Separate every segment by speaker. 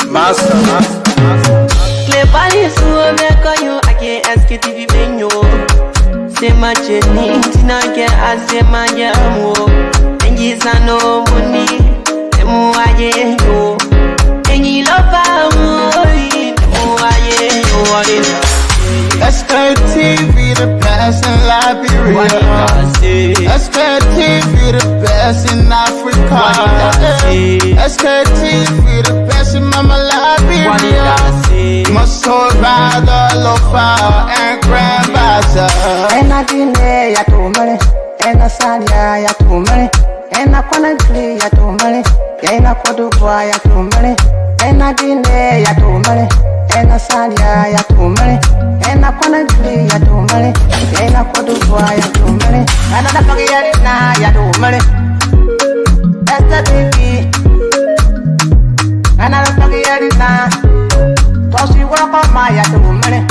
Speaker 1: Master. Clepali suome kanyo ake Sktv benyo. Sema cheni tina ke asema jamu. Engi sano muni emu aye yo. Engi lofa mui emu aye yo.
Speaker 2: Sktv, the best in Liberia. Sktv, the best in Africa. Sktv, the best in Mama Liberia. Must hold by the lofa and grand bazaar.
Speaker 3: Ena dine ya tumare, ena sadia ya tumare, ena konagli ya tumare, ena kodubwa ya tumare, ena dine ya tumare, ena sadia ya tumare, ena konagli ya tumare, ena kodubwa ya tumare, ena da pagiyari na ya tumare, Sktv, ena da pagiyari na, tosi wako ma ya tumare,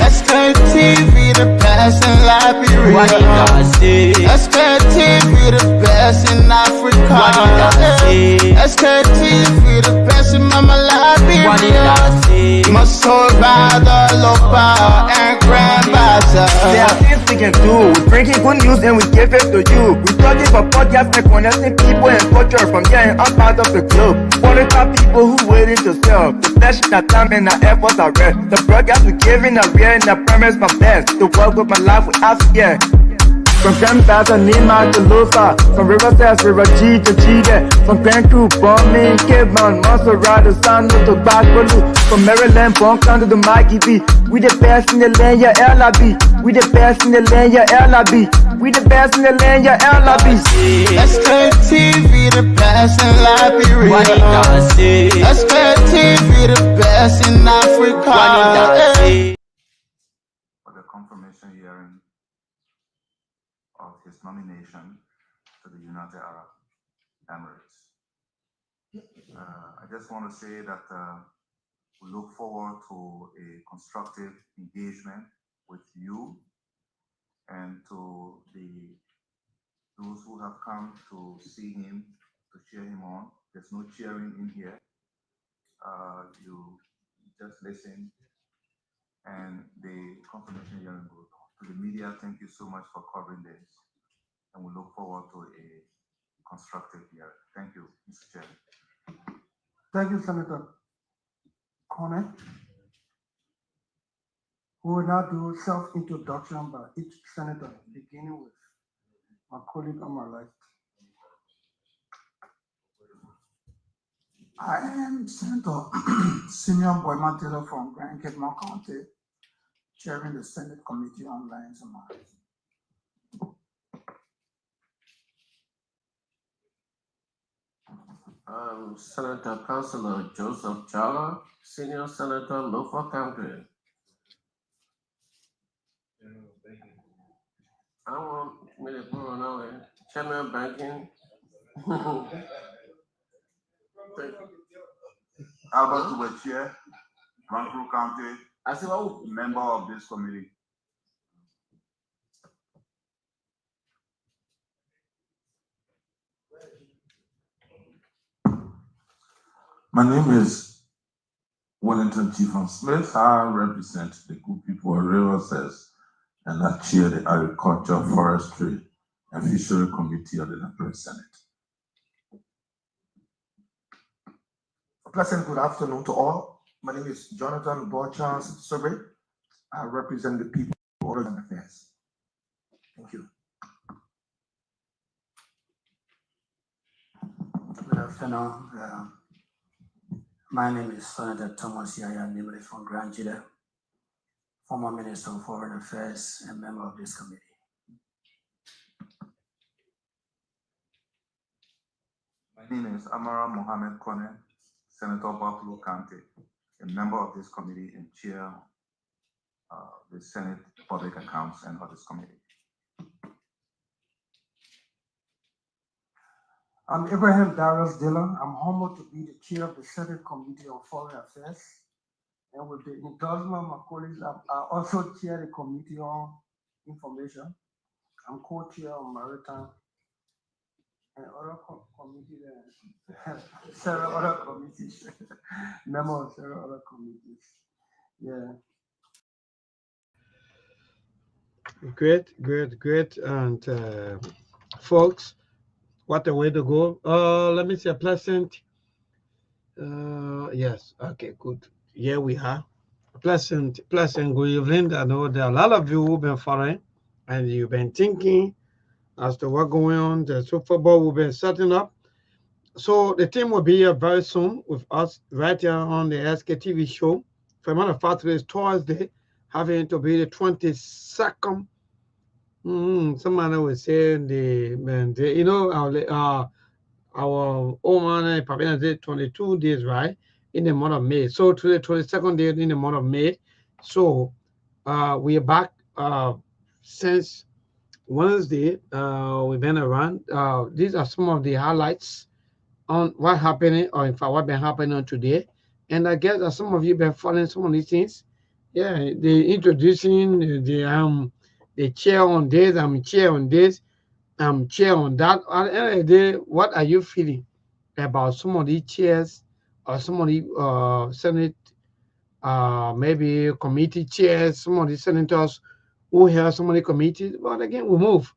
Speaker 2: Sktv, the best in Liberia. Sktv, the best in Africa. Sktv, the best in Mama Liberia. Must hold by the lofa and grand bazaar.
Speaker 4: There are things we can do. We bring in good news and we give it to you. We talking about podcasts and connecting people and culture from here and out of the globe. Qualified people who waiting to sell. The flesh, the time, and the efforts are rare. The broadcast we giving are real and I promise my best. To work with my life without fear. From Grandfather, Nima to Lufa. From River Sass, River G to Chide. From Grand Crew, Bombing, Kidman, Monserrat, San to Bakulu. From Maryland, Bonk to Mikey B. We the best in the land, yeah, LIB. We the best in the land, yeah, LIB. We the best in the land, yeah, LIB.
Speaker 2: Sktv, the best in Liberia. Sktv, the best in Africa.
Speaker 5: For the confirmation hearing of his nomination to the United Arab Emirates. I just want to say that we look forward to a constructive engagement with you and to those who have come to see him, to cheer him on. There's no cheering in here. You just listen, and the confirmation hearing goes on. To the media, thank you so much for covering this, and we look forward to a constructive hearing. Thank you, Mr. Chairman.
Speaker 6: Thank you, Senator Kone. We will now do self-introduction by each senator, beginning with my colleague on my left.
Speaker 7: I am Senator Senior Boyman Taylor from Grand Cape County, chairing the Senate Committee on Lands and Mines.
Speaker 8: Senator Councilor Joseph Chala, Senior Senator, Lofa County. I want me to put on our Chairman Banking.
Speaker 5: Albert Ubeche, Vancouver County,
Speaker 8: I said, oh,
Speaker 5: member of this committee.
Speaker 9: My name is Wellington Chiefon Smith. I represent the good people of Rivers and I chair the Agriculture, Forestry, and Fishery Committee of the National Senate.
Speaker 10: A pleasant good afternoon to all. My name is Jonathan Borchans Sobre. I represent the people of Order and Affairs. Thank you.
Speaker 11: Good afternoon. My name is Senator Thomas Yaya Nimri from Grand Jida, former Minister of Foreign Affairs and member of this committee.
Speaker 5: My name is Amara Mohammed Kone, Senator Buffalo County, a member of this committee and chair the Senate Public Accounts and Audits Committee.
Speaker 6: I'm Abraham Darius Dillon. I'm humbled to be the chair of the Senate Committee on Foreign Affairs. And with the endorsement of my colleagues, I also chair the Committee on Information. I'm co-chair of Maritime and other committees, several other committees, member of several other committees. Yeah.
Speaker 12: Great. And folks, what a way to go. Let me say a pleasant. Yes, okay, good. Here we are. Pleasant good evening. I know there are a lot of you who've been following and you've been thinking as to what's going on. The Super Bowl will be setting up. So the team will be here very soon with us right here on the Sktv show. For a matter of fact, today is Thursday, having to be the 22nd. Somebody was saying our old man probably did 22 days, right? In the month of May. So today, 22nd day in the month of May. So we are back since Wednesday. We've been around. These are some of the highlights on what happening, or in fact what been happening today. And I guess that some of you been following some of these things. Yeah, the introducing the chair on this, I'm chair on this, I'm chair on that. At the end of the day, what are you feeling about some of these chairs or some of the Senate, maybe committee chairs, some of the senators who have some of the committees? But again, we move.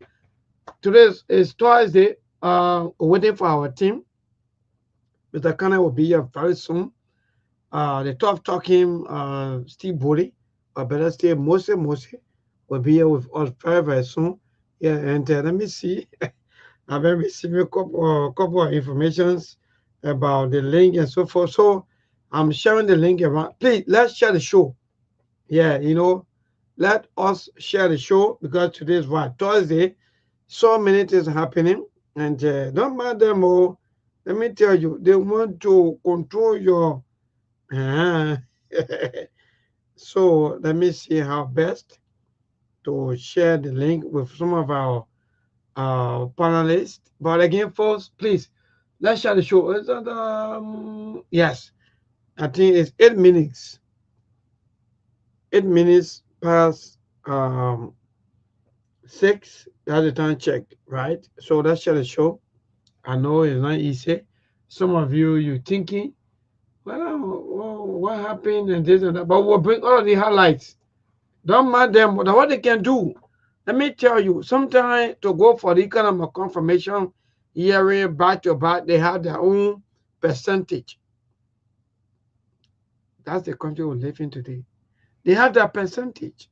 Speaker 12: Today is Thursday. Waiting for our team. Mr. Kane will be here very soon. The top talking Steve Body, or better still, Mose will be here with us very soon. Yeah, and let me see. I've been receiving a couple of informations about the link and so forth. So I'm sharing the link around. Please, let's share the show. Yeah, let us share the show because today is what? Thursday. So many things happening. And don't mind them all. Let me tell you, they want to control your. So let me see how best to share the link with some of our panelists. But again, folks, please, let's share the show. Is that, yes, I think it's 8 minutes. 8 minutes past 6. That's the time check, right? So let's share the show. I know it's not easy. Some of you thinking, well, what happened and this and that, but we'll bring all of the highlights. Don't mind them, but what they can do. Let me tell you, sometimes to go for the economic confirmation hearing back to back, they have their own percentage. That's the country we live in today. They have their percentage.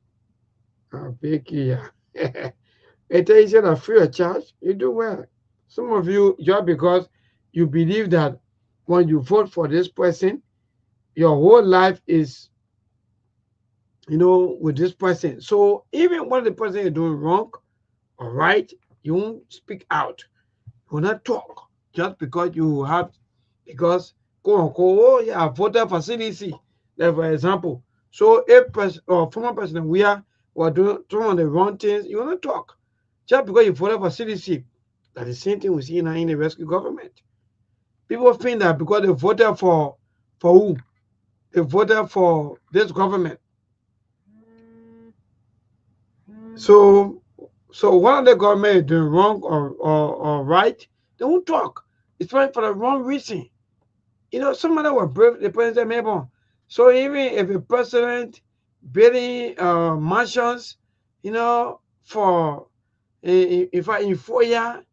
Speaker 12: Big here. It is a free of charge. You do well. Some of you, just because you believe that when you vote for this person, your whole life is, with this person. So even when the person is doing wrong or right, you won't speak out. You will not talk just because because quote unquote, oh yeah, I voted for CDC. Like for example. So if former president we are doing some of the wrong things, you will not talk. Just because you voted for CDC. That's the same thing we see now in the rescue government. People think that because they voted for who? They voted for this government. So one of the government is doing wrong or right, they won't talk. It's right for the wrong reason. Somebody will brave the president maybe. So even if a president building mansions, for in 4 years,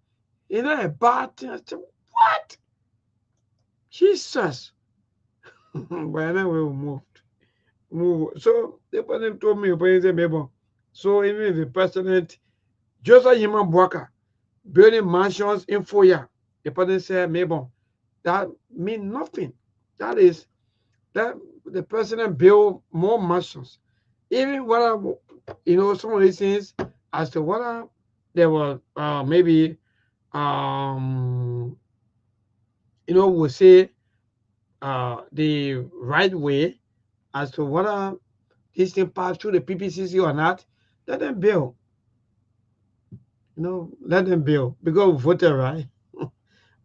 Speaker 12: a bad thing. I said, what? Jesus. But then we moved. So the president told me, maybe. So even if the president, Joseph Yima Bwaka, building mansions in 4 years, the president said, maybe. That means nothing. That is that the president build more mansions. Even whether some of these things as to whether there was maybe we say the right way as to whether this thing passed through the PPCC or not, let them build. Let them build because we voted right.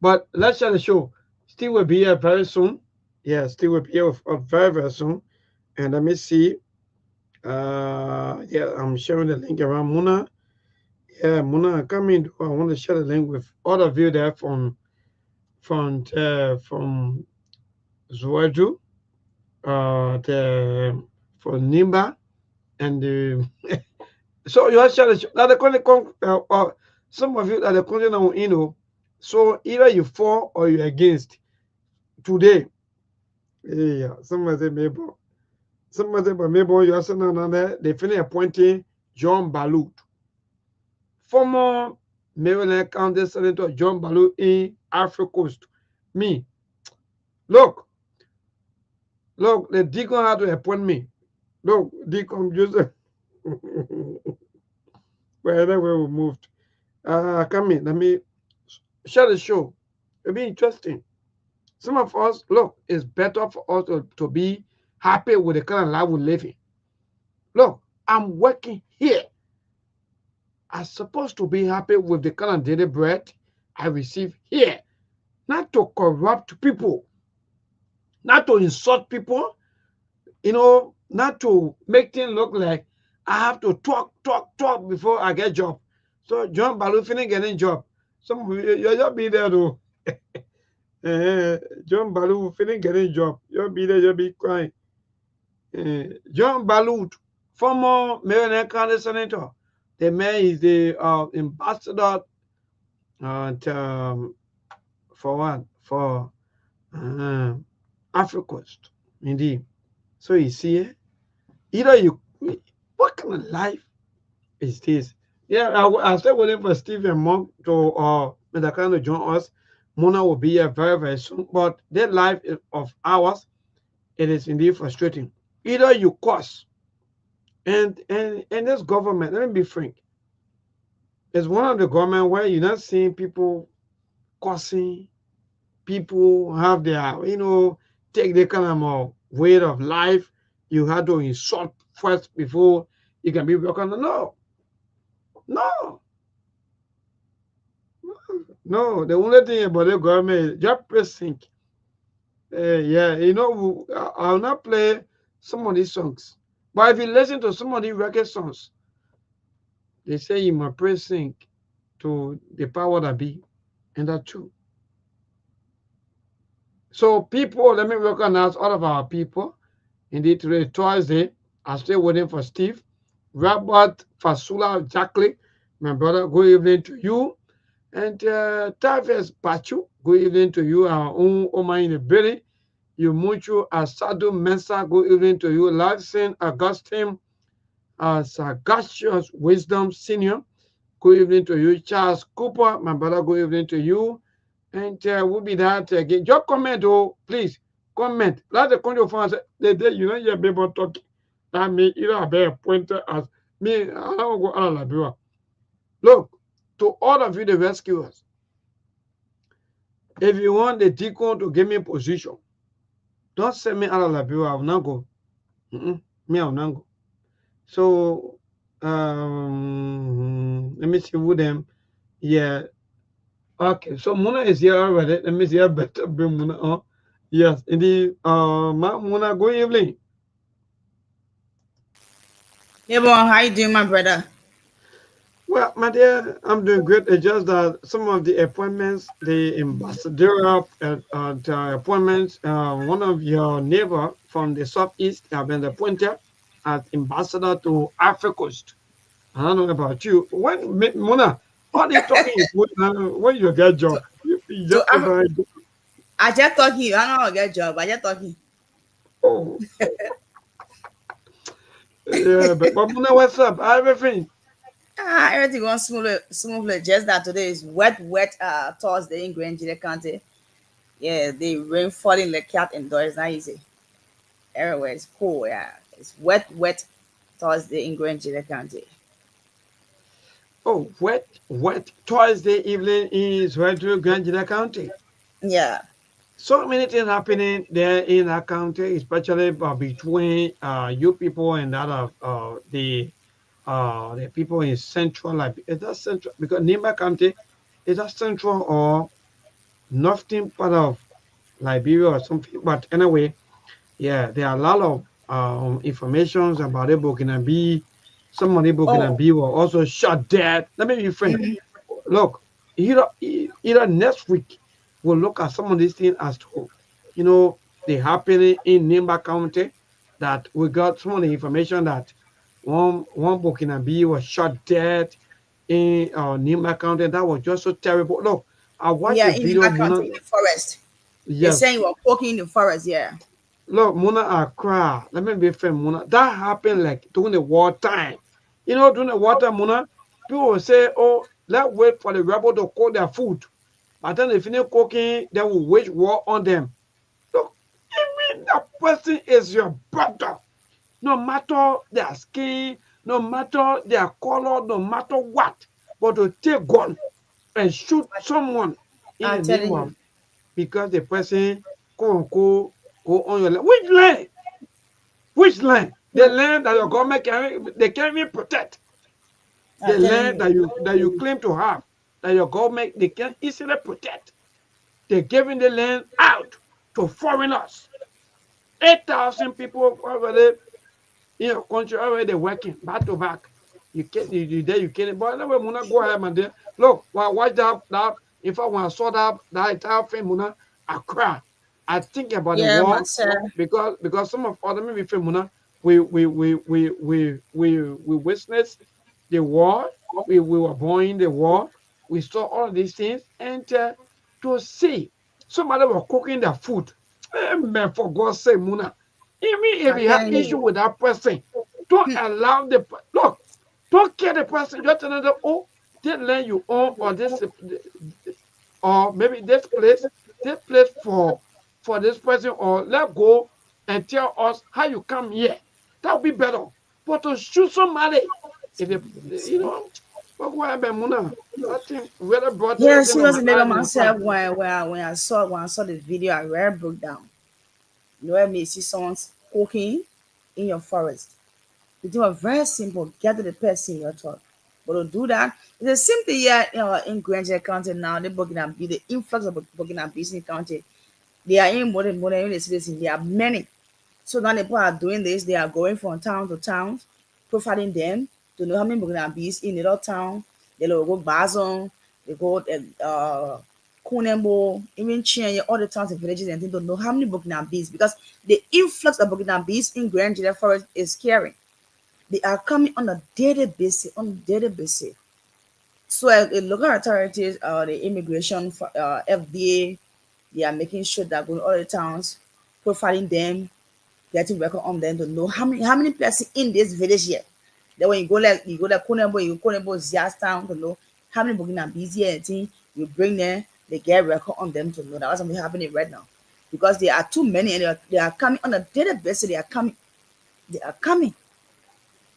Speaker 12: But let's share the show. Steve will be here very soon. Yeah, Steve will be here very, very soon. And let me see. Yeah, I'm sharing the link around Muna. Yeah, Muna, come in. I want to share the link with all of you there from Zwaju, from Nimba, and so you have shared the show. Now some of you are the content on so either you for or you against today. Yeah, someone say maybe. Someone say, but maybe you are saying another. They finish appointing John Balut, former Maryland County Senator John Balut in Africa Coast. Me, look, the deacon had to appoint me. Look, deacon Joseph. Wherever we moved. Come in, let me share the show. It'll be interesting. Some of us, look, it's better for us to be happy with the kind of life we live in. Look, I'm working here. I'm supposed to be happy with the kind of daily bread I receive here. Not to corrupt people, not to insult people, not to make things look like I have to talk before I get job. So John Balu finna getting job. Some of you just be there though. John Balu finna getting job. You'll be there, you'll be crying. John Balut, former Maryland County Senator. The man is the ambassador for what? For Africa, indeed. So you see, what kind of life is this? Yeah, I still waiting for Stephen Monk to kind of join us. Mona will be here very, very soon. But that life of ours, it is indeed frustrating. Either you curse, and this government, let me be frank, it's one of the government where you're not seeing people cursing, people have their, take the kind of way of life. You have to insult first before you can be welcome. No. The only thing about the government is just press sync. Yeah, I'll not play some of these songs. But if you listen to some of these record songs, they say you must press sync to the power that be, and that's true. So people, let me recognize all of our people. Indeed, today, Thursday, I'm still waiting for Steve. Robert Fasula Jackley, my brother, good evening to you. And Tavis Pachu, good evening to you. Our own Oma in the building. You Muchu Asadu Mensa, good evening to you. Larson Augustine, Sagacious Wisdom Senior, good evening to you. Charles Cooper, my brother, good evening to you. And we'll be that again. Just comment, please. Comment. Let the control fans the day you know you're able talking. That me either be a pointer as me. I don't go out of la. Look, to all of you, the rescuers, if you want the deacon to give me a position, don't send me out of la bureau. I will not go. Me, I will not go. So, let me see who them. Yeah. Okay. So Muna is here already. Let me see. I better bring Muna on. Yes, indeed. Muna, good evening.
Speaker 13: Hey, boy, how you doing, my brother?
Speaker 12: Well, my dear, I'm doing great. It's just that some of the appointments, the ambassadorial appointments, one of your neighbor from the southeast have been appointed as ambassador to Africa. I don't know about you. Mona, what are you talking about? When you get job, you just
Speaker 13: I just talking. I don't get job. I just talking.
Speaker 12: Oh. Yeah, but Mona, what's up? Everything.
Speaker 13: Everything going smoothly. Just that today is wet Thursday in Grand County. Yeah, the rain falling like cat indoors. It's not easy. Everywhere it's cool. Yeah, it's wet Thursday in Grand County.
Speaker 12: Oh, wet Thursday evening is right to Grand County.
Speaker 13: Yeah.
Speaker 12: So many things happening there in that county, especially between you people and that of the people in central. Like is that central? Because Nimba County is that central or northern part of Liberia or something. But anyway, yeah, there are a lot of informations about the Burkina Faso. Some of the Burkina
Speaker 13: Oh,
Speaker 12: Faso were also shot dead. Let me be frank. Look, either next week we'll look at some of these things as to, they happening in Nimba County, that we got some of the information that one Burkina Faso was shot dead in Nimba County. That was just so terrible. Look, I watched
Speaker 13: yeah,
Speaker 12: the
Speaker 13: in
Speaker 12: video,
Speaker 13: my
Speaker 12: Mona.
Speaker 13: country, in the forest. They
Speaker 12: Yes,
Speaker 13: saying you were walking in the forest. Yeah.
Speaker 12: look, Mona, I cry. Let me be fair, Mona. That happened like during the war time. During the war time, Mona, people will say, oh, let's wait for the rebel to cook their food. By the time they finish cooking, they will wage war on them. Look, even that person is your brother. No matter their skin, no matter their color, no matter what. But to take gun and shoot someone in
Speaker 13: I'm
Speaker 12: the name
Speaker 13: telling
Speaker 12: of,
Speaker 13: you.
Speaker 12: because the person quote unquote go on your land. Which land? Which land? The land that your government they can't even protect.
Speaker 13: I'm
Speaker 12: The
Speaker 13: telling
Speaker 12: land
Speaker 13: you.
Speaker 12: that you claim to have, that your government they can easily protect. They're giving the land out to foreigners. 8,000 people already in your country already working back to back. You can't you there you can't. But anyway, Muna, go ahead, man. Look, when I watch that. In fact, when I saw that entire film, Muna, I cry. I think about the
Speaker 13: Yeah,
Speaker 12: war
Speaker 13: myself.
Speaker 12: because some of other maybe film, Muna, we witnessed the war. We were born in the war. We saw all of these things, and to see somebody was cooking their food. Man, for God's sake, Muna. Even if
Speaker 13: I'm
Speaker 12: you have
Speaker 13: telling
Speaker 12: issue
Speaker 13: you.
Speaker 12: with that person, don't allow look. Don't care the person. Just tell them, oh, this land you own, or this, or maybe this place for this person, or let go and tell us how you come here. That would be better. But to shoot somebody, if but what happened, Muna? That thing really brought
Speaker 13: Yeah,
Speaker 12: tears into my
Speaker 13: seriously, maybe
Speaker 12: eyes and cry.
Speaker 13: myself when I saw the video, I really broke down. When you see someone cooking in your forest, you do a very simple, get to the person you're talking. But to do that, it's the same thing here in Granger County now. The Burkina Faso, the influx of Burkina Faso in the county, they are in more than the citizens. There are many. So now the people are doing this. They are going from town to town, profiling them to know how many Burkina Faso in the other town. They will go Bazon, they go Kunembo, even Chianye, all the towns and villages and things to know how many Burkina Faso, because the influx of Burkina Faso in Granger Forest is scary. They are coming on a daily basis, So the local authorities, the immigration, FDA, they are making sure that going to all the towns, profiling them, getting record on them to know how many persons in this village here. Then when you go like Kunembo, you go Kunembo Zias town to know how many Burkina Faso here and thing, you bring them, they get record on them to know that what's something happening right now. Because there are too many and they are coming on a daily basis, they are coming. They are coming.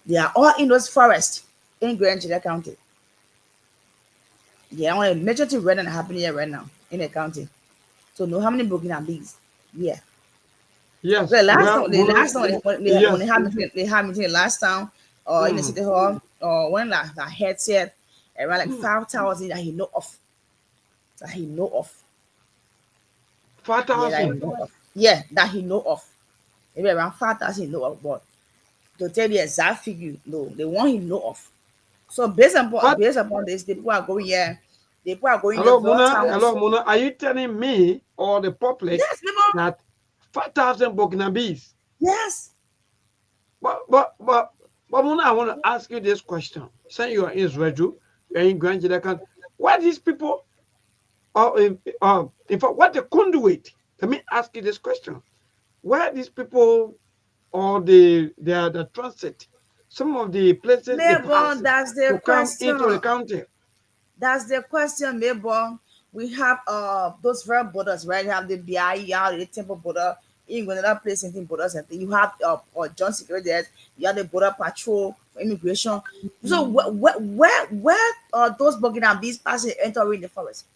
Speaker 13: They are all in those forests in Grand Chile County. Yeah, I want a major thing right now happening here right now in the county. So know how many Burkina Faso. Yeah.
Speaker 12: Yes,
Speaker 13: The last
Speaker 12: well,
Speaker 13: time, the
Speaker 12: Muna,
Speaker 13: last time when
Speaker 12: yes.
Speaker 13: they had meeting the last time, in the
Speaker 12: Mm.
Speaker 13: city hall, or when that head said around like 5,000 that he know of, that he know of. Yeah, that he
Speaker 12: 5,000.
Speaker 13: know of. Yeah, that he know of. Maybe around 5,000 he know of, but to tell the exact figure, no, the one he know of. So
Speaker 12: What?
Speaker 13: based upon this, the people are going here. The people are going to
Speaker 12: Hello,
Speaker 13: various
Speaker 12: Muna.
Speaker 13: towns.
Speaker 12: Hello, Muna. Are you telling me or the public
Speaker 13: Yes, people.
Speaker 12: that 5,000 Burkinabes?
Speaker 13: Yes.
Speaker 12: But, but, but, but, Muna, I want to ask you this question. Say you are in Israel, you're in Grand Jilekan. Why these people are, in fact, what the conduit? Let me ask you this question. Where these people or the transit, some of the places they
Speaker 13: Maybe
Speaker 12: pass
Speaker 13: that's the
Speaker 12: to come into the
Speaker 13: question.
Speaker 12: county?
Speaker 13: That's the question, maybe. We have those very borders, right? You have the BI, you have the temple border, in another place in borders and thing. You have John Security, you have the border patrol for immigration. So where those Burkina Faso passing entering the forest?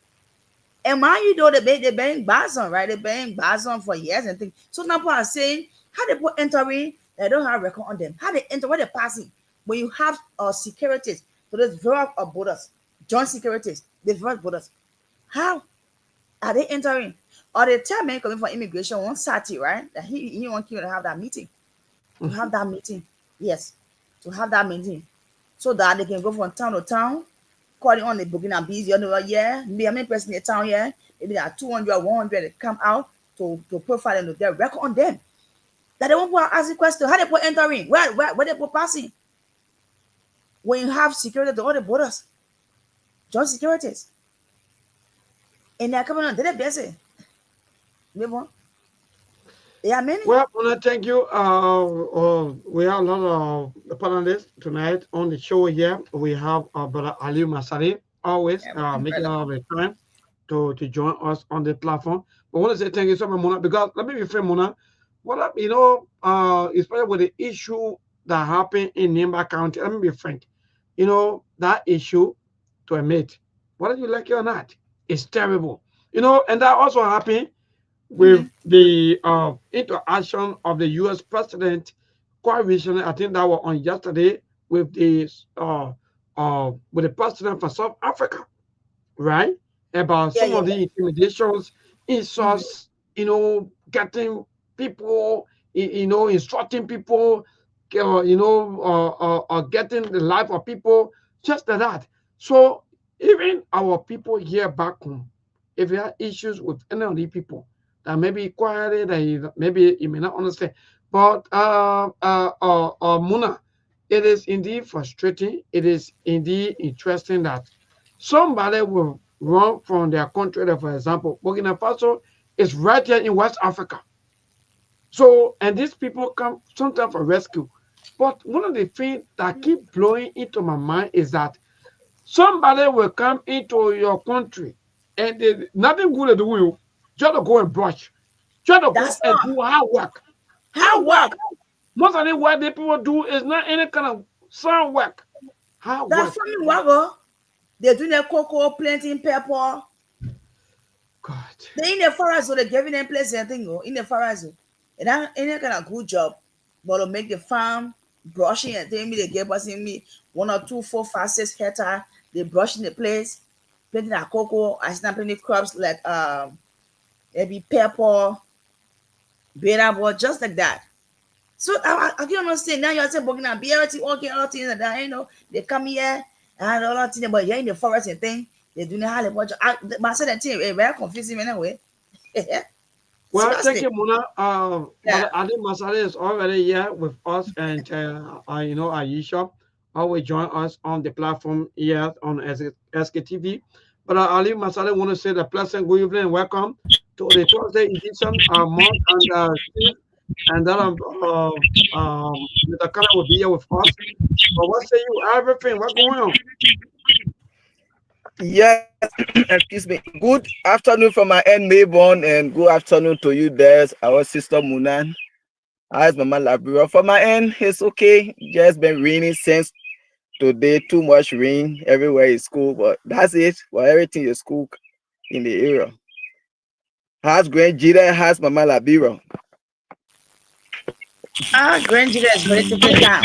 Speaker 13: And mind you, though, they bang Bazon, right? They bang Bazon for years and things. So now people are saying, how they put entering, they don't have record on them. How they enter, where they passing? When you have securities, so there's various borders, joint securities, the various borders. How? Are they entering? Or they tell men coming for immigration one Saturday, right? That he wants you to have that meeting. To have that meeting. Yes. To have that meeting. So that they can go from town to town, calling on the booking and busy. You know, yeah, maybe how many person in the town here? Maybe there are 200 or 100 that come out to profile and to their record on them. That they won't ask the question, how they put entering? Where they put passing? When you have security to all the borders, just securities. And they're coming on, they're busy. Move on. Yeah, many.
Speaker 12: Well, I want to thank you. We have a lot of panelists tonight on the show here. We have Brother Ali Masari, always making a lot of time to join us on the platform. But I want to say thank you so much, Mona, because let me be fair, Mona. What up, especially with the issue that happened in Nimba County, let me be frank. That issue, to admit, whether you like it or not, it's terrible. And that also happened with the interaction of the U.S. president quite recently. I think that was on yesterday with the president for South Africa, right? About some of the intimidations, insults, getting people, instructing people, getting the life of people, just like that. So even our people here back home, if you have issues with any of these people, that maybe quietly, that maybe you may not understand, but Muna, it is indeed frustrating. It is indeed interesting that somebody will run from their country. For example, Burkina Faso is right here in West Africa. So, and these people come sometimes for rescue. But one of the things that keep blowing into my mind is that somebody will come into your country and nothing good to do with you, just to go and brush, just to go and do hard work. Hard work. Most of the work that people do is not any kind of sound work. Hard work.
Speaker 13: That's from Wago. They're doing their cocoa, planting pepper.
Speaker 12: God.
Speaker 13: They're in the forest, so they're giving them place and thing in the forest. And that ain't kind of good job. But to make the farm brushing and thing, they give us in me 1 or 2, 4, 5, 6 hectares. They brushing the place, planting a cocoa, I snapping the crops like maybe pepper, bearable, just like that. So I can understand now you're saying Burkina Faso, okay, all things like that, they come here and all that things, but you're in the forest and thing, they do not have a bunch of but I said that thing very confusing anyway.
Speaker 12: Well, thank you, Mona. But Ali Masale is already here with us, and Aisha always join us on the platform here on Sktv. But Ali Masale want to say the pleasant good evening and welcome to the Thursday edition. Monk and then Mr. Kala will be here with us. But what say you? Everything, what's going on?
Speaker 14: Yes, excuse me. Good afternoon from my end, Mayborn, and good afternoon to you, there's our sister Munan. How's Mama Labura? For my end, it's okay. Just been raining since today. Too much rain everywhere is cool, but that's it. Well, everything is cool in the area. How's Grand Jida? How's Mama Labura?
Speaker 13: Grand Jida is relatively calm.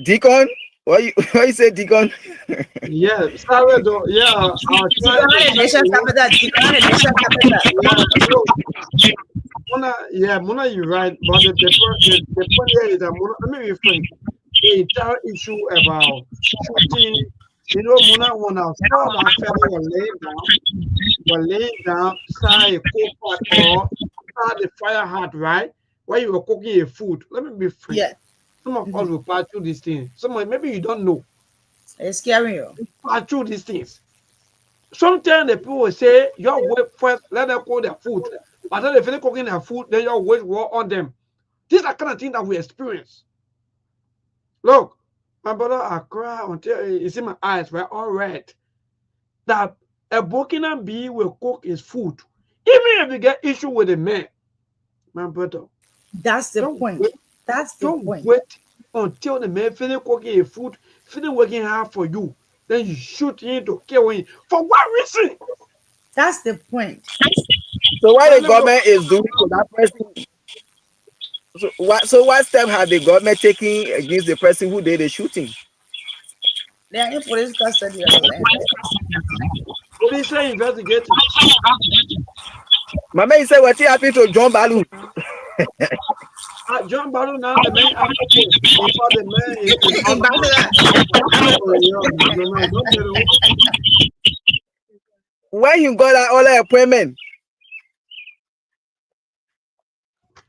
Speaker 14: Deacon? Why you say Deacon?
Speaker 12: Yeah, sorry, though. Yeah, Mona, you're right. But the point here is that Mona, let me be frank. The entire issue about shooting, Mona, when I saw that family were laying down, beside a cook or beside the fire hut, right? Where you were cooking a food. Let me be frank.
Speaker 13: Yeah.
Speaker 12: Some of us will pass through these things. Maybe you don't know.
Speaker 13: It's scary. You
Speaker 12: pass through these things. Sometimes the people will say, your wait first, let them cook their food. But then if they're cooking their food, then your wait war on them. These are kind of things that we experience. Look, my brother, I cry until you see my eyes were all red. That a Burkina bee will cook his food. Even if you get issue with a man, my brother.
Speaker 13: That's the point. That's the point.
Speaker 12: Wait until the man finish cooking your food, finish working hard for you. Then you shoot him to kill him. For what reason?
Speaker 13: That's the point.
Speaker 14: So what the government is doing to that person? So what step have the government taken against the person who did the shooting?
Speaker 13: They are in police custody also.
Speaker 12: Police are investigating.
Speaker 14: Mama, you said what happened to John Balu?
Speaker 12: John Balu now the main advocate. In fact, the man is
Speaker 14: when he got that all appointment.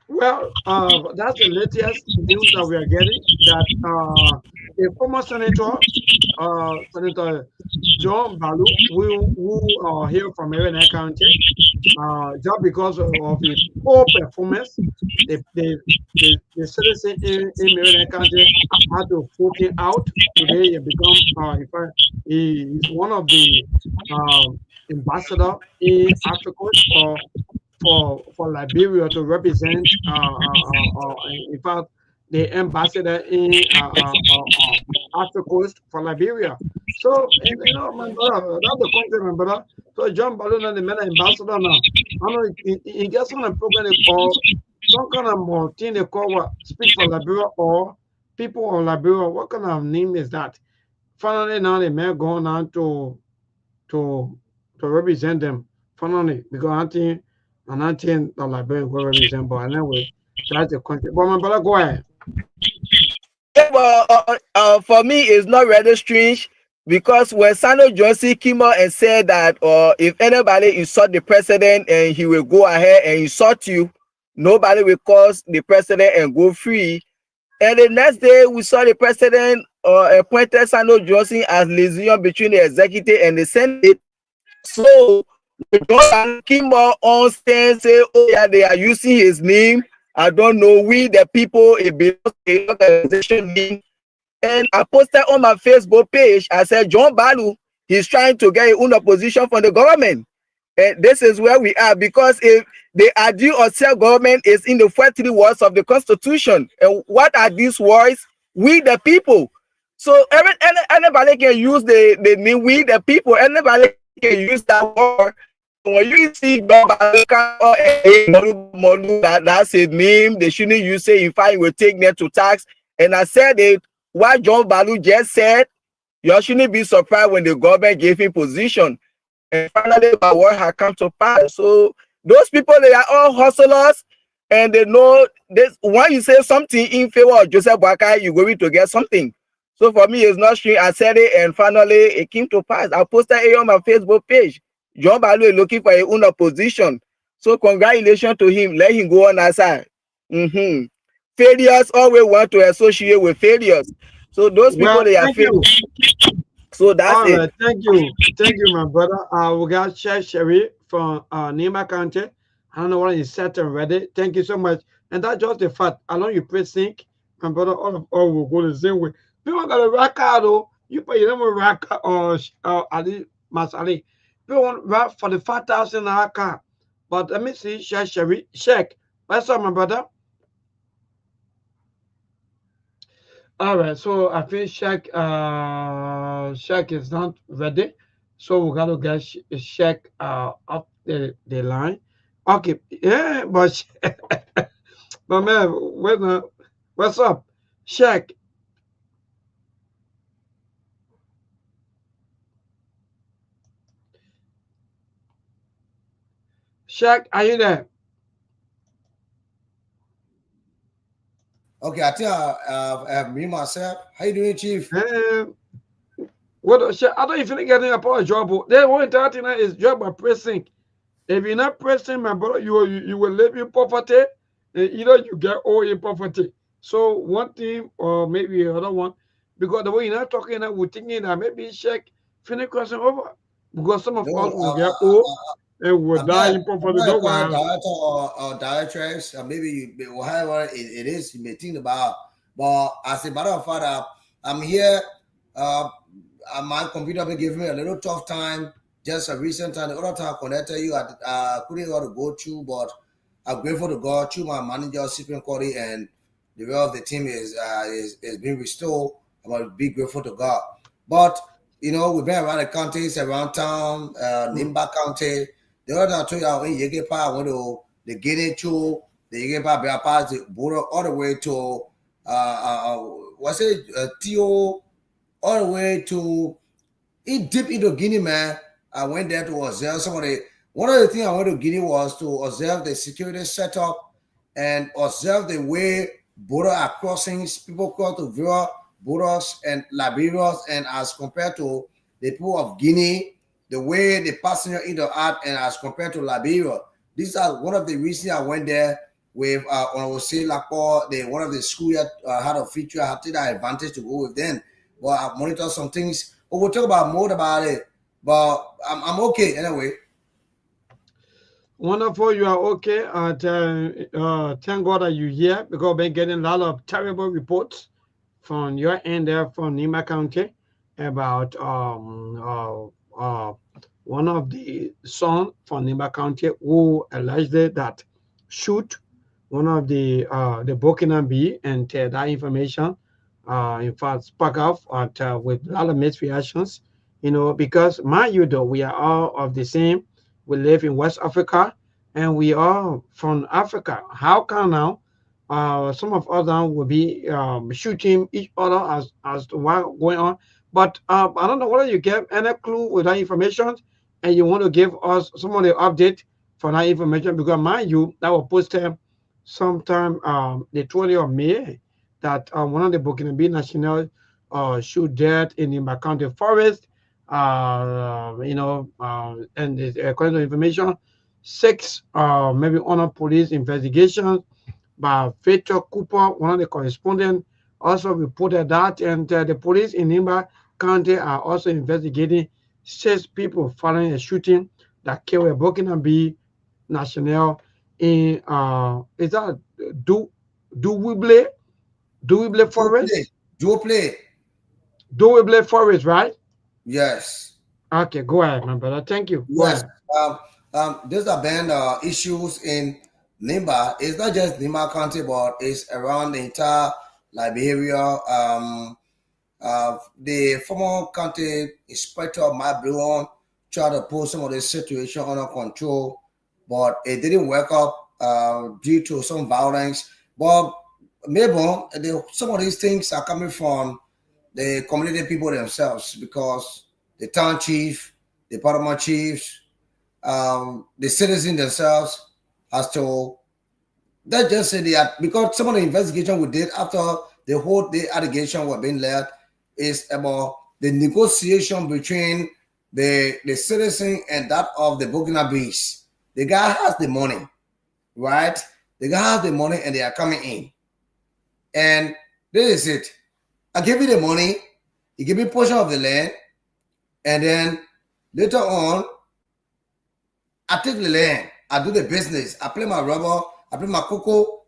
Speaker 12: Well, that's the latest news that we are getting. That a former senator, Senator John Balu, who are here from Maryland County, just because of his poor performance, the citizen in Maryland County had to vote him out. Today, he become, in fact, he is one of the ambassador in Africa for Liberia to represent, in fact, the ambassador in Africa Coast for Liberia. So, you know, my brother, that's the country, my brother. So, John Balloon and the man ambassador now. I know he gets on a program they call some kind of more thing they call what Speak for Liberia or People of Liberia. What kind of name is that? Finally, now the man going on to represent them. Finally, because I think the Liberian will represent, but anyway, that's the country. But my brother, go ahead.
Speaker 14: Yeah, well, for me, it's not rather strange because when Sano Johnson came out and said that if anybody insult the president and he will go ahead and insult you, nobody will cause the president and go free. And the next day, we saw the president appointed Sano Johnson as liaison between the executive and the Senate. So John came out on stand say, oh yeah, they are using his name. I don't know, we the people, it belongs to the organization name. And I posted on my Facebook page, I said, John Balu, he's trying to get his own opposition from the government. And this is where we are, because if the ideal of self-government is in the 43 words of the Constitution. And what are these words? We the people. So anybody can use the name we the people. Anybody can use that word. When you see that's a name, they shouldn't use it. In fact, will take them to tax. And I said it, what John Balu just said, you shouldn't be surprised when the government gave him position. And finally, my word has come to pass. So those people, they are all hustlers, and they know this. When you say something in favor of Joseph Boakai, you're going to get something. So for me, it's not strange. I said it, and finally, it came to pass. I posted it on my Facebook page. John Balu is looking for his own opposition. So congratulations to him. Let him go on that side. Failures always want to associate with failures. So those people, they are failures. So that's it.
Speaker 12: Thank you, my brother. We got Sherry from Nima County. I don't know what is set and ready. Thank you so much. And that's just the fact. I know you press sync, my brother. All will go the same way. People got a rack out, though. You pay them a rack or Ali Masali. People want rap for the 5,000 car. But let me see, Sherry, check. What's up, my brother? All right, so I think Shaq is not ready, so we gotta get Shaq up the line. Okay, yeah, but but man, what's up, Shaq? Shaq, are you there?
Speaker 15: Okay, I think me myself. How you doing, Chief?
Speaker 12: What I don't even get a poor job. They want that is job by pressing. If you're not pressing, my brother, you will live in poverty. Either you get all in poverty. So one thing or maybe another one, because the way you're not talking, we're thinking that maybe check finish crossing over. Because some of us will get old and will die in poverty.
Speaker 15: Director or directress, or maybe whatever it is you may think about. But as a matter of fact, I'm here. My computer been giving me a little tough time. Just a recent time, the other time I connected you, I couldn't know how to go through, but I'm grateful to God through my manager, Stephen Cody, and the rest of the team is being restored. I'm going to be grateful to God. But, you know, we've been around the counties, around town, Nimba County. The other time I told you, when you get part, I went to the Guinea Chu, the Igeba pass the border all the way to Tio, all the way to deep into Guinea, man. I went there to observe one of the things I went to Guinea was to observe the security setup and observe the way border are crossing, people cross to various borders and Liberia, and as compared to the people of Guinea, the way the passenger in the art and as compared to Liberia. These are one of the reasons I went there with one of the school had a feature. I had taken that advantage to go with them. But I monitor some things. But we'll talk about more about it. But I'm okay anyway.
Speaker 12: Wonderful, you are okay. Thank God that you're here because I've been getting a lot of terrible reports from your end there from Nima County about one of the sons from Nima County who allegedly that shoot one of the Burkina Bee, and that information in fact spark off with a lot of mixed reactions, because mind you though, we are all of the same. We live in West Africa and we are from Africa. How come now some of us will be shooting each other as to what's going on? But I don't know whether you get any clue with that information and you want to give us some of the update for that information, because mind you, that was posted sometime the 20th of May that one of the Burkina Faso national shoot dead in the Makante forest. And according to information, 6 maybe under police investigations by Victor Cooper, one of the correspondents, also reported that, and the police in Nimba County are also investigating 6 people following a shooting that killed a Burkina Faso national in is that Douible Forest? Douible Forest, right?
Speaker 15: Yes.
Speaker 12: Okay, go ahead, my brother. Thank you.
Speaker 15: Yes. There's a band issues in Nimba. It's not just Nimba County, but it's around the entire Liberia. The former county inspector, Matt Bluon, tried to put some of the situation under control, but it didn't work up due to some violence. But maybe some of these things are coming from the community people themselves, because the town chief, the department chiefs, the citizens themselves has to, that just say because some of the investigation we did after the allegation was being led is about the negotiation between the citizen and that of the Burkina Faso. The guy has the money, right? The guy has the money and they are coming in. And this is it. I give you the money, you give me a portion of the land, and then later on, I take the land, I do the business, I play my rubber, I play my cocoa,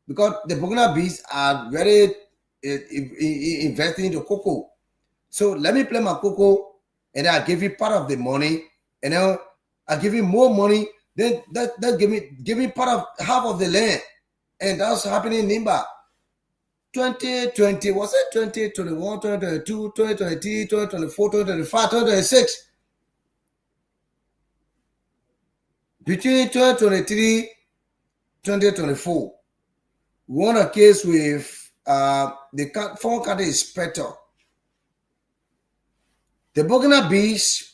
Speaker 15: because the Burkina Faso are very investing into cocoa. So let me play my cocoa, and then I give you part of the money, and then I give you more money, then that give me part of half of the land. And that's happening in Nimba. 2020, was it 2021, 2022, 2023, 2024, 2025, 2026? Between 2023, 2024, we won a case with the former county inspector. The Burkina Faso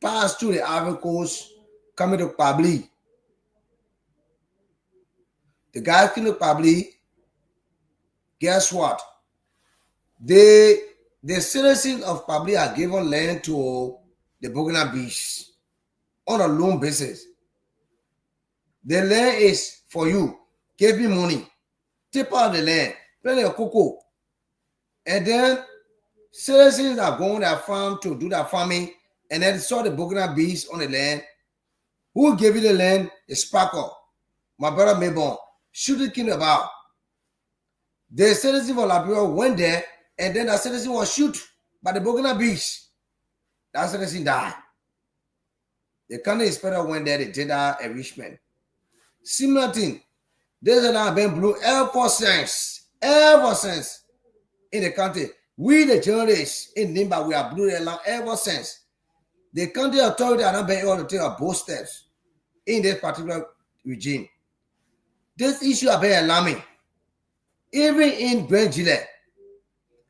Speaker 15: passed through the Ivory Coast, coming to Pabli. The guys came to Pabli. Guess what? The citizens of Pabli are given land to the Burkina Faso on a loan basis. The land is for you. Give me money. Take out the land. Plant your cocoa. And then citizens are going to their farm to do their farming, and then saw the Burkina Faso on the land. Who gave you the land? The Sparkle. My brother Mabon. Shooting came about. The citizen of Liberia went there, and then the citizen was shot by the Burkina Faso. That citizen died. The county inspector went there, they did that enrichment. Similar thing. This has been blue ever since in the country. We, the journalists in Nimba, we are blue ever since. The county authority are not being able to take both steps in this particular regime. This issue have been alarming. Even in Grand Gillette,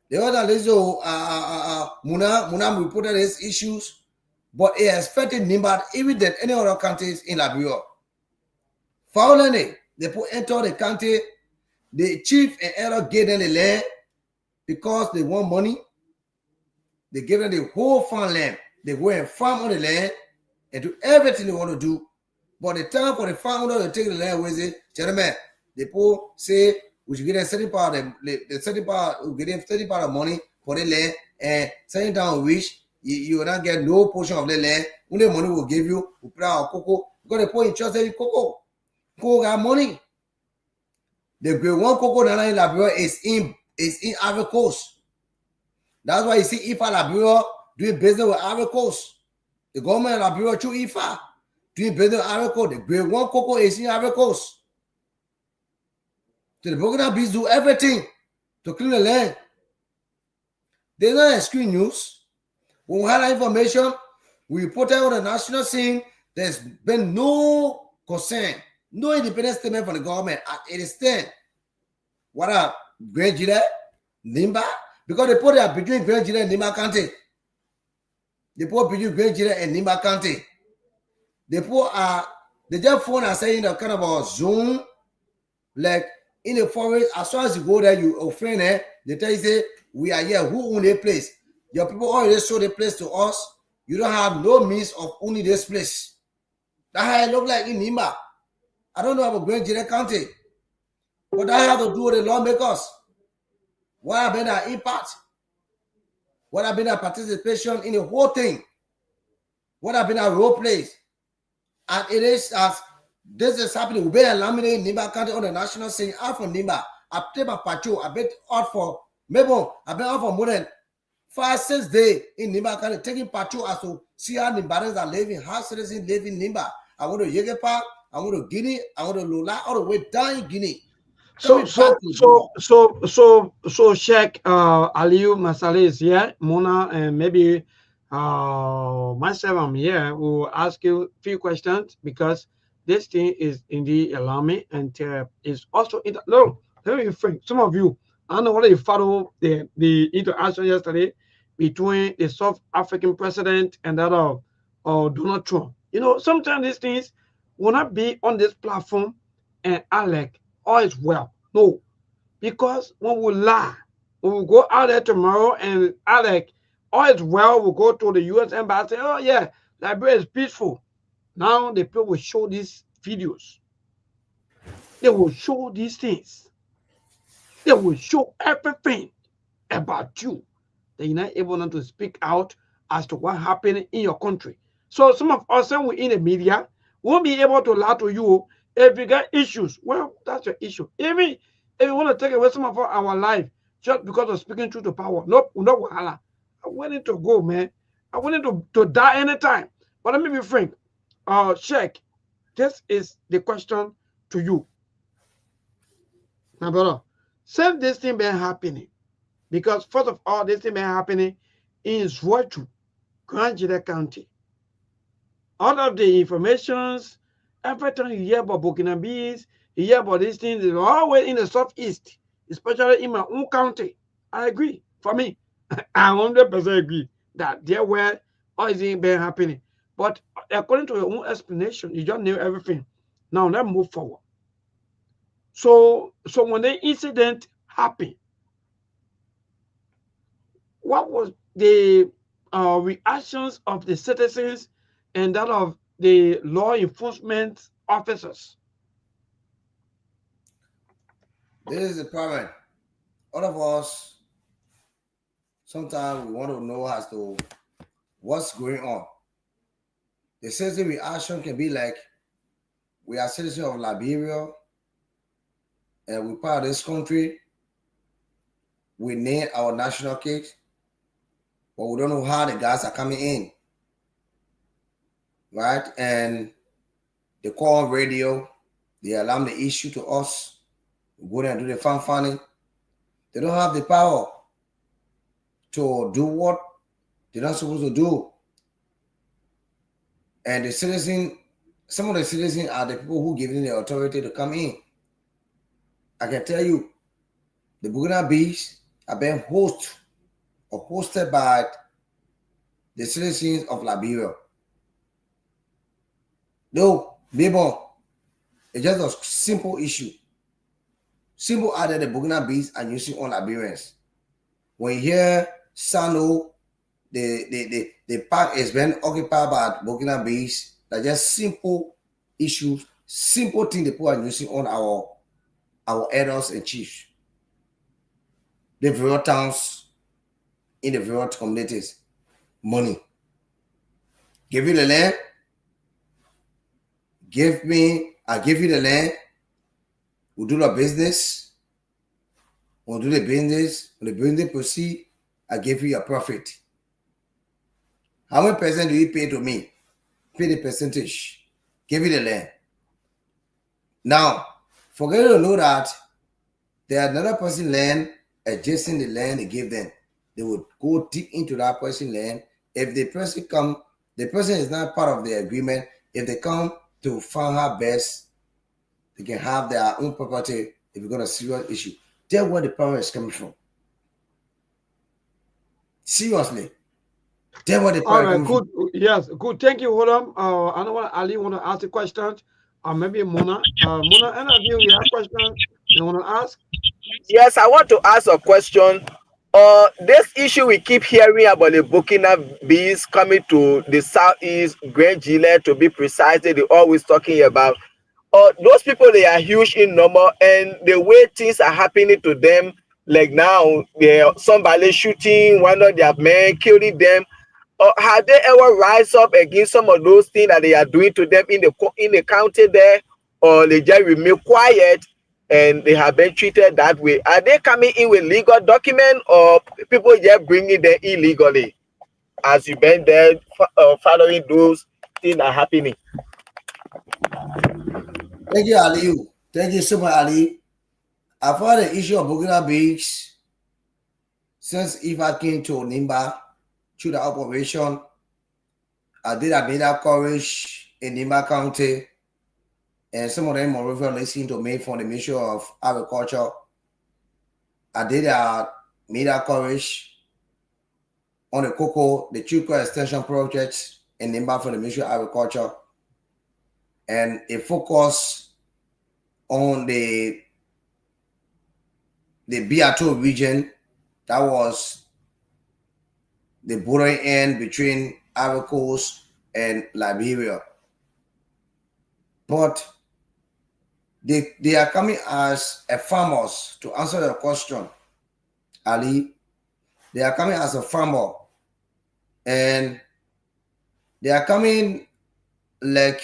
Speaker 15: the other Muna reported these issues, but it has affected Nimba even than any other countries in Liberia. Finally, they put enter the country, the chief and elder gave them the land because they want money. They give them the whole farmland. They go and farm on the land and do everything they want to do. But the time for the farmer to take the land with it, gentlemen, the people say we should get a certain part of the certain part, we get them 30 part of money for the land, and certain time which you will not get no portion of the land. When the money will give you, we put our cocoa, because the people interested in cocoa. Cocoa got money. The grade one cocoa in Liberia is in Ivory Coast. That's why you see IFA Liberia doing business with Ivory Coast. The government of Liberia through IFA doing business with Ivory Coast. The grade one cocoa is in Ivory Coast. So the Burkina Bees do everything to clean the land. They're not screen news. When we had that information, we report it on the national scene. There's been no concern, no independent statement from the government at any stand. What up, Grand Gillette, Nimba? Because they put it between Grand Gillette and Nimba County. They put between Grand Gillette and Nimba County. They put they just phone and saying the kind of a zone, like in the forest. As soon as you go there, you offend it. They tell you, say, we are here. Who own the place? Your people already show the place to us. You don't have no means of owning this place. That's how it look like in Nimba. I don't know about Grand Gillette County, but that have to do with the lawmakers. What have been our impact? What have been our participation in the whole thing? What have been our role plays? And it is as this is happening. We've been eliminating Nimba County on the national scene. I'm from Nimba. I take my patrol. I've been out for maybe I've been out for more than 5-6 days in Nimba County, taking patrol as to see how Nimbarians are living, how citizens live in Nimba. I went to Yegepa, I went to Guinea, I went to Lola, all the way down in Guinea.
Speaker 12: So Sheikh Aliyu Masale is here, Mona, and maybe myself, I'm here. We will ask you a few questions because this thing is indeed alarming and is also no. Let me think. Some of you, I don't know whether you follow the interaction yesterday between the South African president and that of Donald Trump. You know, sometimes these things will not be on this platform and act like all is well. No, because when we lie, when we go out there tomorrow and act like all is well, we'll go to the U.S. embassy. Oh yeah, Liberia is peaceful. Now the people will show these videos. They will show these things. They will show everything about you. That you're not able to speak out as to what happened in your country. So some of us, when we're in the media, won't be able to lie to you if you got issues. Well, that's your issue. Even if you want to take away some of our life just because of speaking truth to power, no, wahala. I wanted to go, man. I wanted to die anytime. But let me be frank. Sheikh, this is the question to you. My brother, since this thing been happening, because first of all, this thing been happening in Zwoju, Grand Gillette County. All of the informations, every time you hear about Burkina Bees, you hear about these things, they're always in the southeast, especially in my own county. I agree. For me, I 100% agree that there were all these things been happening. But according to your own explanation, you just knew everything. Now let's move forward. So when the incident happened, what was the reactions of the citizens and that of the law enforcement officers?
Speaker 15: This is the problem. All of us, sometimes we want to know as to what's going on. The citizen reaction can be like, we are citizens of Liberia, and we're part of this country. We name our national cake, but we don't know how the guys are coming in. Right? And they call on radio, they alarm the issue to us, we go there and do the fanfare. They don't have the power to do what they're not supposed to do. And the citizen, some of the citizens are the people who give them the authority to come in. I can tell you, the Burkina Bees have been hosted by the citizens of Liberia. No, maybe it's just a simple issue. Simple are that the Burkina Bees are using on Liberians. When you hear Sano, the park is being occupied by Burkina Bees, that's just simple issues, simple thing the people are using on our elders and chiefs. The various towns in the various communities. Money. Give you the land. I give you the land. We'll do the business. We'll do the business. When the business proceed, I give you a profit. How many percent do you pay to me? Pay the percentage. Give you the land. Now, forget to know that there another person land adjacent the land they give them. They would go deep into that person land. If the person come, the person is not part of the agreement. If they come to find her best, they can have their own property if you're going to serious issue. That's where the power is coming from. Seriously. That's where the power
Speaker 12: All right,
Speaker 15: is coming
Speaker 12: good. Yes, good. Thank you, Hodam. I know what Ali want to ask a question, or maybe Mona. Mona, any of you have questions you want to ask?
Speaker 14: Yes, I want to ask a question. This issue we keep hearing about the Burkina bees coming to the southeast, Grand Gilet to be precise, they're always talking about. Those people, they are huge in number, and the way things are happening to them, like now, somebody shooting one of their men, killing them. Have they ever rise up against some of those things that they are doing to them in the county there, or they just remain quiet and they have been treated that way? Are they coming in with legal document, or people just bringing them illegally? As you been there following those things that are happening.
Speaker 15: Thank you, Ali. Thank you so much, Ali. I've heard the issue of Burkina Bees since Eva came to Nimba through the operation. I did a media coverage in Nimba County, and some of them are listening to me from the Ministry of Agriculture. I did a media coverage on the cocoa, the Chuko Extension Project in Nimba from the Ministry of Agriculture, and it focused on the Biato region. That was the bordering end between Ivory Coast and Liberia. But they are coming as a farmers, to answer your question, Ali. They are coming as a farmer, and they are coming like,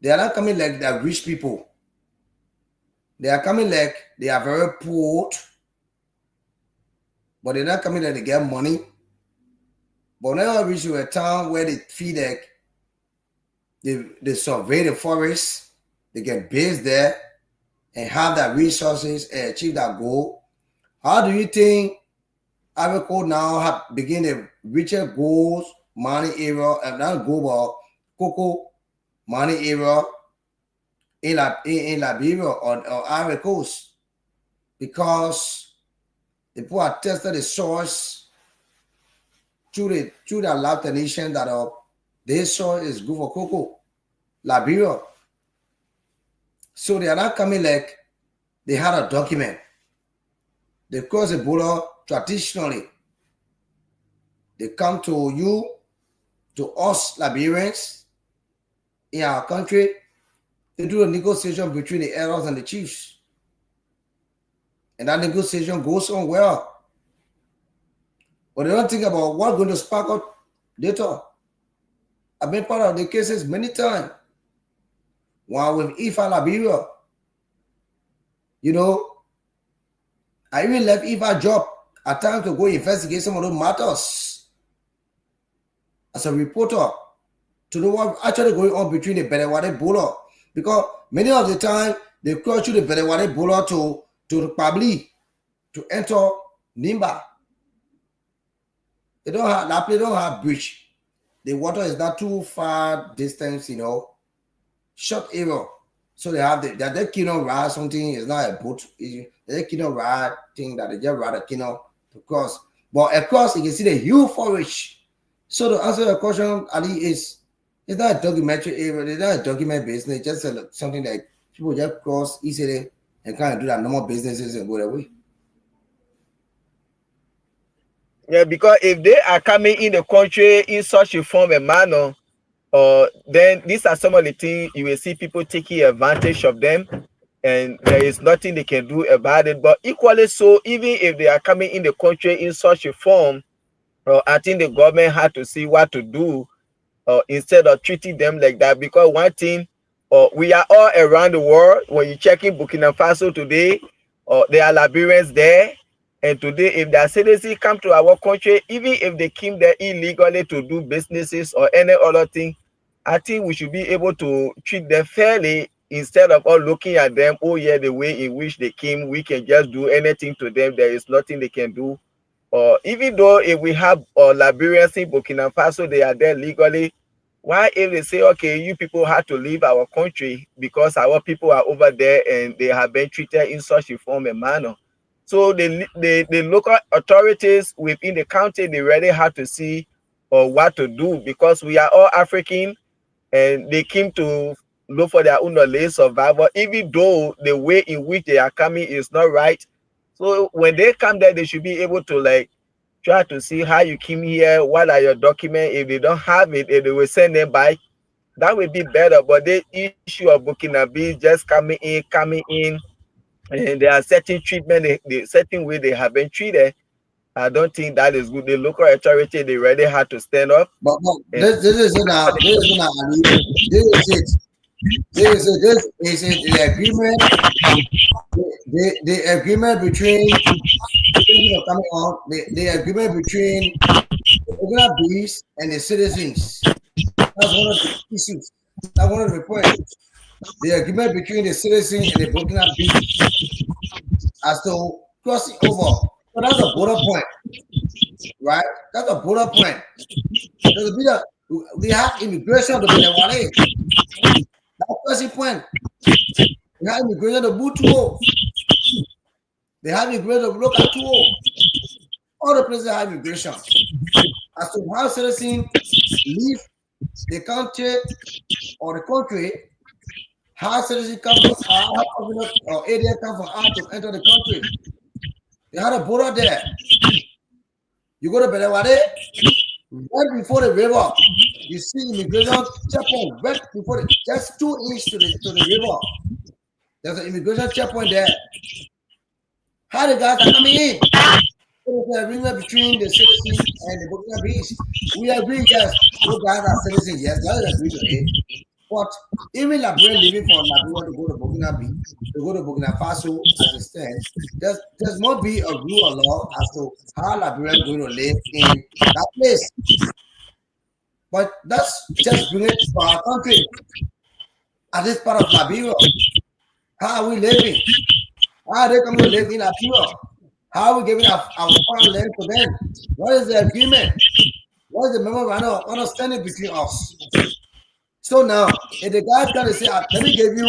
Speaker 15: they are not coming like they are rich people. They are coming like they are very poor, but they're not coming like they get money. But now I reach to a town where they feed like they survey the forest, they get base there and have that resources and achieve that goal. How do you think Ivory Coast now have begin to reach their goals, money area, and not global cocoa money area in Liberia or Ivory Coast? Because the people have tested the source through the lab nation that this soil is good for cocoa, Liberia. So they are not coming like they had a document. They cross the border traditionally. They come to you, to us Liberians in our country. They do a negotiation between the elders and the chiefs. And that negotiation goes on well. But they don't think about what's going to spark up later. I've been part of the cases many times. One with IFA Liberia. You know, I even left IFA job at times to go investigate some of those matters as a reporter to know what actually going on between the Bedewade border. Because many of the time they cross through the Bedewade border to the Pabli to enter Nimba. They don't have bridge. The water is not too far distance, you know, short area. So they have that kino ride something is not a boat. They kino ride thing that they just ride a kino to cross. But across you can see the huge forage. So to answer the question, Ali, is it's not a documentary area, it's not a document business, it's just something that people just cross easily and kind of do that normal businesses and go their way.
Speaker 14: Yeah, because if they are coming in the country in such a form and manner, then these are some of the things you will see people taking advantage of them, and there is nothing they can do about it. But equally so, even if they are coming in the country in such a form, I think the government had to see what to do instead of treating them like that. Because one thing, we are all around the world. When you check in Burkina Faso today, there are Liberians there. And today, if their citizens come to our country, even if they came there illegally to do businesses or any other thing, I think we should be able to treat them fairly instead of all looking at them, oh yeah, the way in which they came, we can just do anything to them. There is nothing they can do. Even though if we have Liberians in Burkina Faso, they are there legally. Why if they say, okay, you people have to leave our country because our people are over there and they have been treated in such a form and manner? So the local authorities within the county, they really have to see what to do, because we are all African and they came to look for their own survival, even though the way in which they are coming is not right. So when they come there, they should be able to like try to see how you came here, what are your documents. If they don't have it, if they will send them back, that would be better. But the issue of Burkina Faso just coming in, and there are certain treatment, the certain way they have been treated. I don't think that is good. The local authority, they really had to stand up.
Speaker 15: But this is it now. This is it now, Ali. This is it. The agreement. The agreement between coming on the agreement between the regular bees and the citizens. That's one of the issues. That's one of the points. The agreement between the citizens and the Burkina Bees as to crossing over. So that's a border point, right? That's a border point. There's a bit of, we have immigration to Benewale. That's crossing point. We have immigration to Butuo. They have immigration to Lokatuo. All the places have immigration. As to how citizens leave the country or the country, how citizens come from or area come from out to enter the country. They had a border there. You go to Benewale, right before the river, you see immigration checkpoint right before just 2 inches to the river. There's an immigration checkpoint there. How the guys are coming in? There's an agreement between the citizens and the Burkina Bees. We agree, yes, those guys are citizens, yes, that is agree to it. But even Liberian living from Liberia to go to Burkina Faso, to go to Burkina Faso as it stands, there's must be a rule of law as to how Liberian going to live in that place. But that's just bring it to our country. At this part of Liberia, how are we living? How are they coming to live in Liberia? How are we giving our foreign land to them? What is the agreement? What is the memorandum of understanding between us? So now, if the guy trying to say, let me give you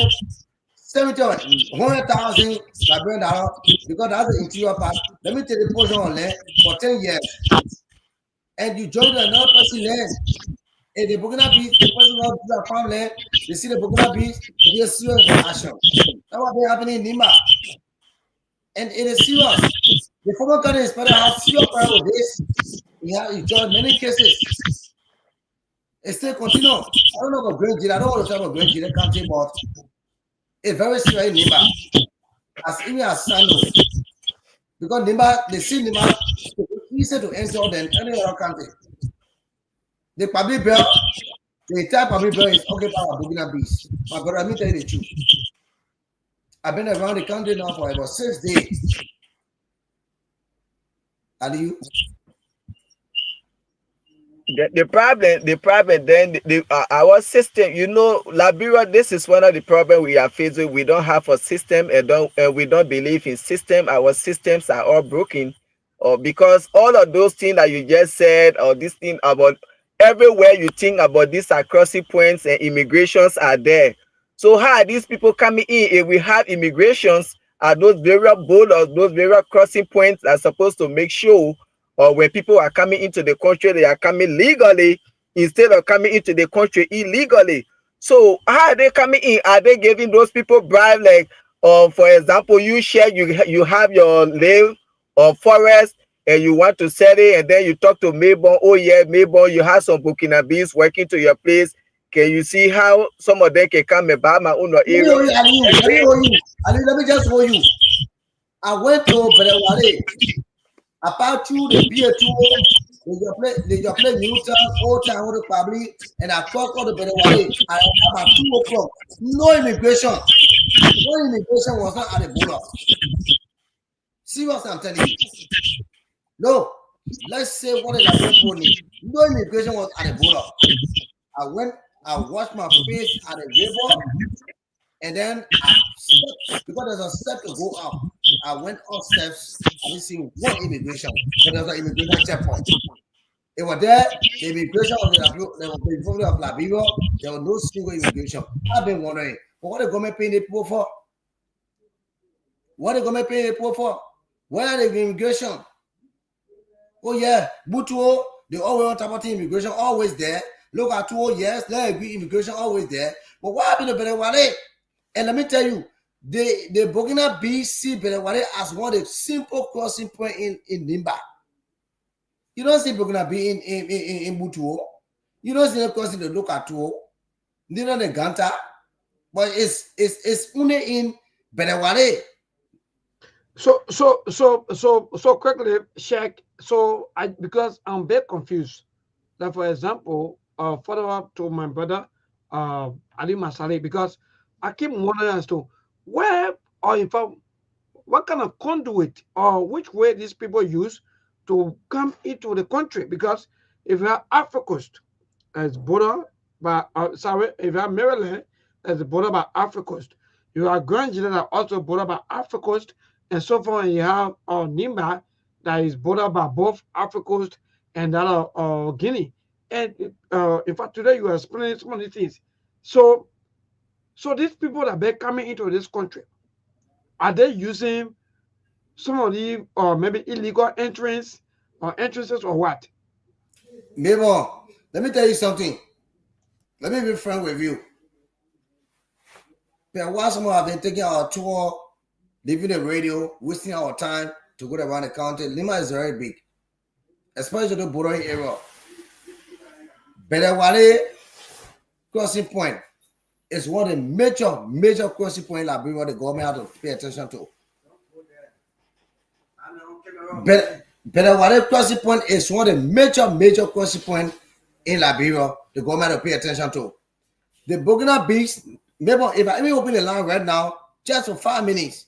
Speaker 15: 100,000 Liberian dollars because that's the interior part. Let me take the portion on land for 10 years. And you join another person land. If the Burkina Faso, the person who do that farmland, they see the Burkina Faso, they are serious action. That's what been happening in Nima. And it is serious. The former country is better has serious problem with this. He joined many cases. It still continue. I don't know about Grand I don't want to talk about Grand Gila country, but it's very serious in Nima. As even as Sando. Because Nima, they see Nima easier to enter than any other country. The public bill, the entire public bill is occupied by Burkina Faso. My brother, let me tell you the truth. I've been around the country now for about 6 days. And you?
Speaker 14: The problem then our system, Liberia, this is one of the problems we are facing. We don't have a system and we don't believe in system. Our systems are all broken, because all of those things that you just said, or this thing about everywhere you think about these crossing points and immigrations are there. So how are these people coming in if we have immigrations at those various borders, those various crossing points that are supposed to make sure or when people are coming into the country, they are coming legally instead of coming into the country illegally. So how are they coming in? Are they giving those people bribe? Like, for example, you have your land or forest and you want to sell it, and then you talk to Mabel. Oh yeah, Mabel, you have some Burkinabes working to your place. Can you see how some of them can come and buy my own area?
Speaker 15: Let me just hold you. I went to Bedewale. About you, the beer tour, they just play Newtown, Old Town, with the probably, and I talk all the Bedewale. I about 2 o'clock. No immigration. No immigration was not at the border. See what I'm telling you? No. Let's say what is happening for me. No immigration was at the border. I washed my face at the river, and then because there's a step to go up. I went up steps. I didn't see one immigration, but there was an immigration checkpoint. It was there. The immigration of the Republic of Liberia. There was no single immigration. I've been wondering, what the government paying the people for? What the government paying the people for? Where are the immigration? Oh yeah, Butuo, they always on top of immigration, always there. Look at 2 years, they agree immigration always there. But what happened to Bedewale? And let me tell you, the Burkina BC Bedewale as one of the simple crossing point in Nimba. You don't see Burkina B in Butuo. You don't see them crossing the Lokatuo. They don't the Ganta. But it's only in Bedewale.
Speaker 12: So quickly, check. So because I'm a bit confused. Like for example, follow up to my brother, Ali Masali, because I keep wondering as to where or in fact what kind of conduit or which way these people use to come into the country. Because if you have Africa Coast as border by if you have Maryland as the border by Africa Coast, you have Grand Island that also border by Africa Coast, and so far you have Nimba that is bordered by both Africa Coast and that of Guinea. And in fact, today you are explaining some of these things. So these people that are coming into this country, are they using some of the maybe illegal entrances or what?
Speaker 15: Mabel, let me tell you something. Let me be frank with you. But while some have been taking our tour, leaving the radio, wasting our time to go around the country, Lima is very big, especially the bordering area. Bedewale crossing point is one of the major crossing points in Liberia the government has to pay attention to. Bedewale crossing point is one of the major crossing points in Liberia the government has to pay attention to. The Burkina Beach, maybe if I even open the line right now, just for 5 minutes,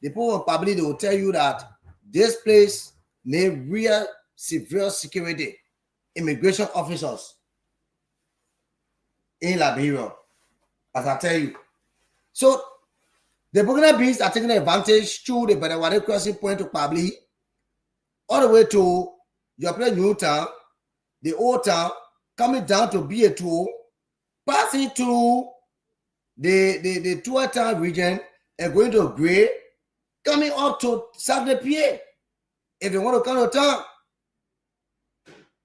Speaker 15: the people will probably will tell you that this place needs real severe security, immigration officers in Liberia, as I tell you. So the Burkina Bees are taking advantage through the Bedewale crossing point to Pabli, all the way to your place Newtown, the Old Town, coming down to BA2, passing through the Town region and going to Gray, coming up to Saint-Pierre. If you want to come to town,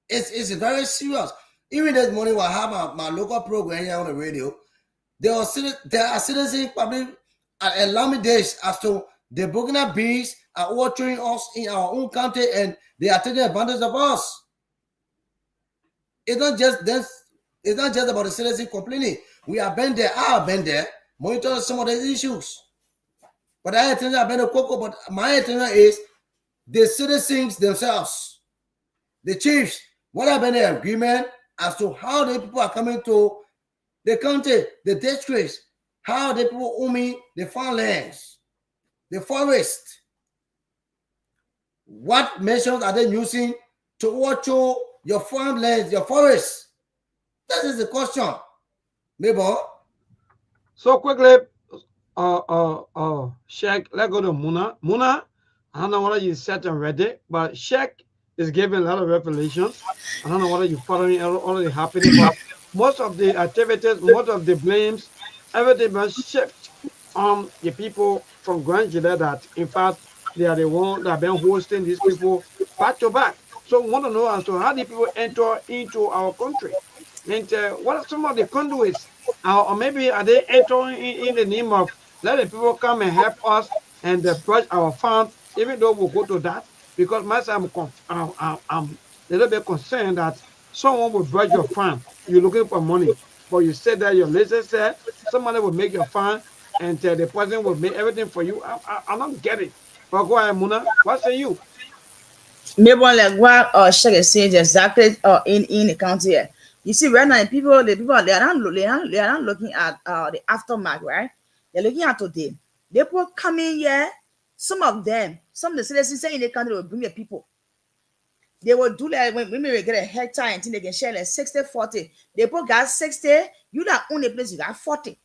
Speaker 15: it's very serious. Even this morning, when I have my local program here on the radio, there are citizens probably alarming days as to the Burkina Bees are watering us in our own country and they are taking advantage of us. It's not just about the citizens complaining. We have been there, I have been there, monitoring some of the issues. But I attention I've been a cocoa, but my attention is the citizens themselves, the chiefs. What have been the agreement as to how the people are coming to the country, the districts, how the people own the farmlands, the forest. What measures are they using to watch your farmlands, your forests? That is the question. Mabel.
Speaker 12: So quickly, Sheikh, let's go to Muna. Muna, I don't know whether you set and ready, but Sheikh is giving a lot of revelations. I don't know whether you're following already happening, but most of the activities, most of the blames everything must shift on the people from Grangida that, in fact, they are the one that have been hosting these people back to back. So we want to know as to how the people enter into our country, and what are some of the conduits, or maybe are they entering in the name of let the people come and help us and brush our farms, even though we'll go to that, because myself I'm a little bit concerned that someone will brush your farm, you're looking for money, but you said that your license said somebody will make your farm and the person will make everything for you. I don't get it. But go ahead, Muna. What say you?
Speaker 13: Maybe like what Shaq is saying exactly in the county here. You see, right now the people they are not looking at the aftermath, right? They're looking at today. They people coming here, some of the citizens say in the country will bring the people. They will do like when we get a hectare and think they can share like 60-40. They put got 60, you not own the place, you got 40.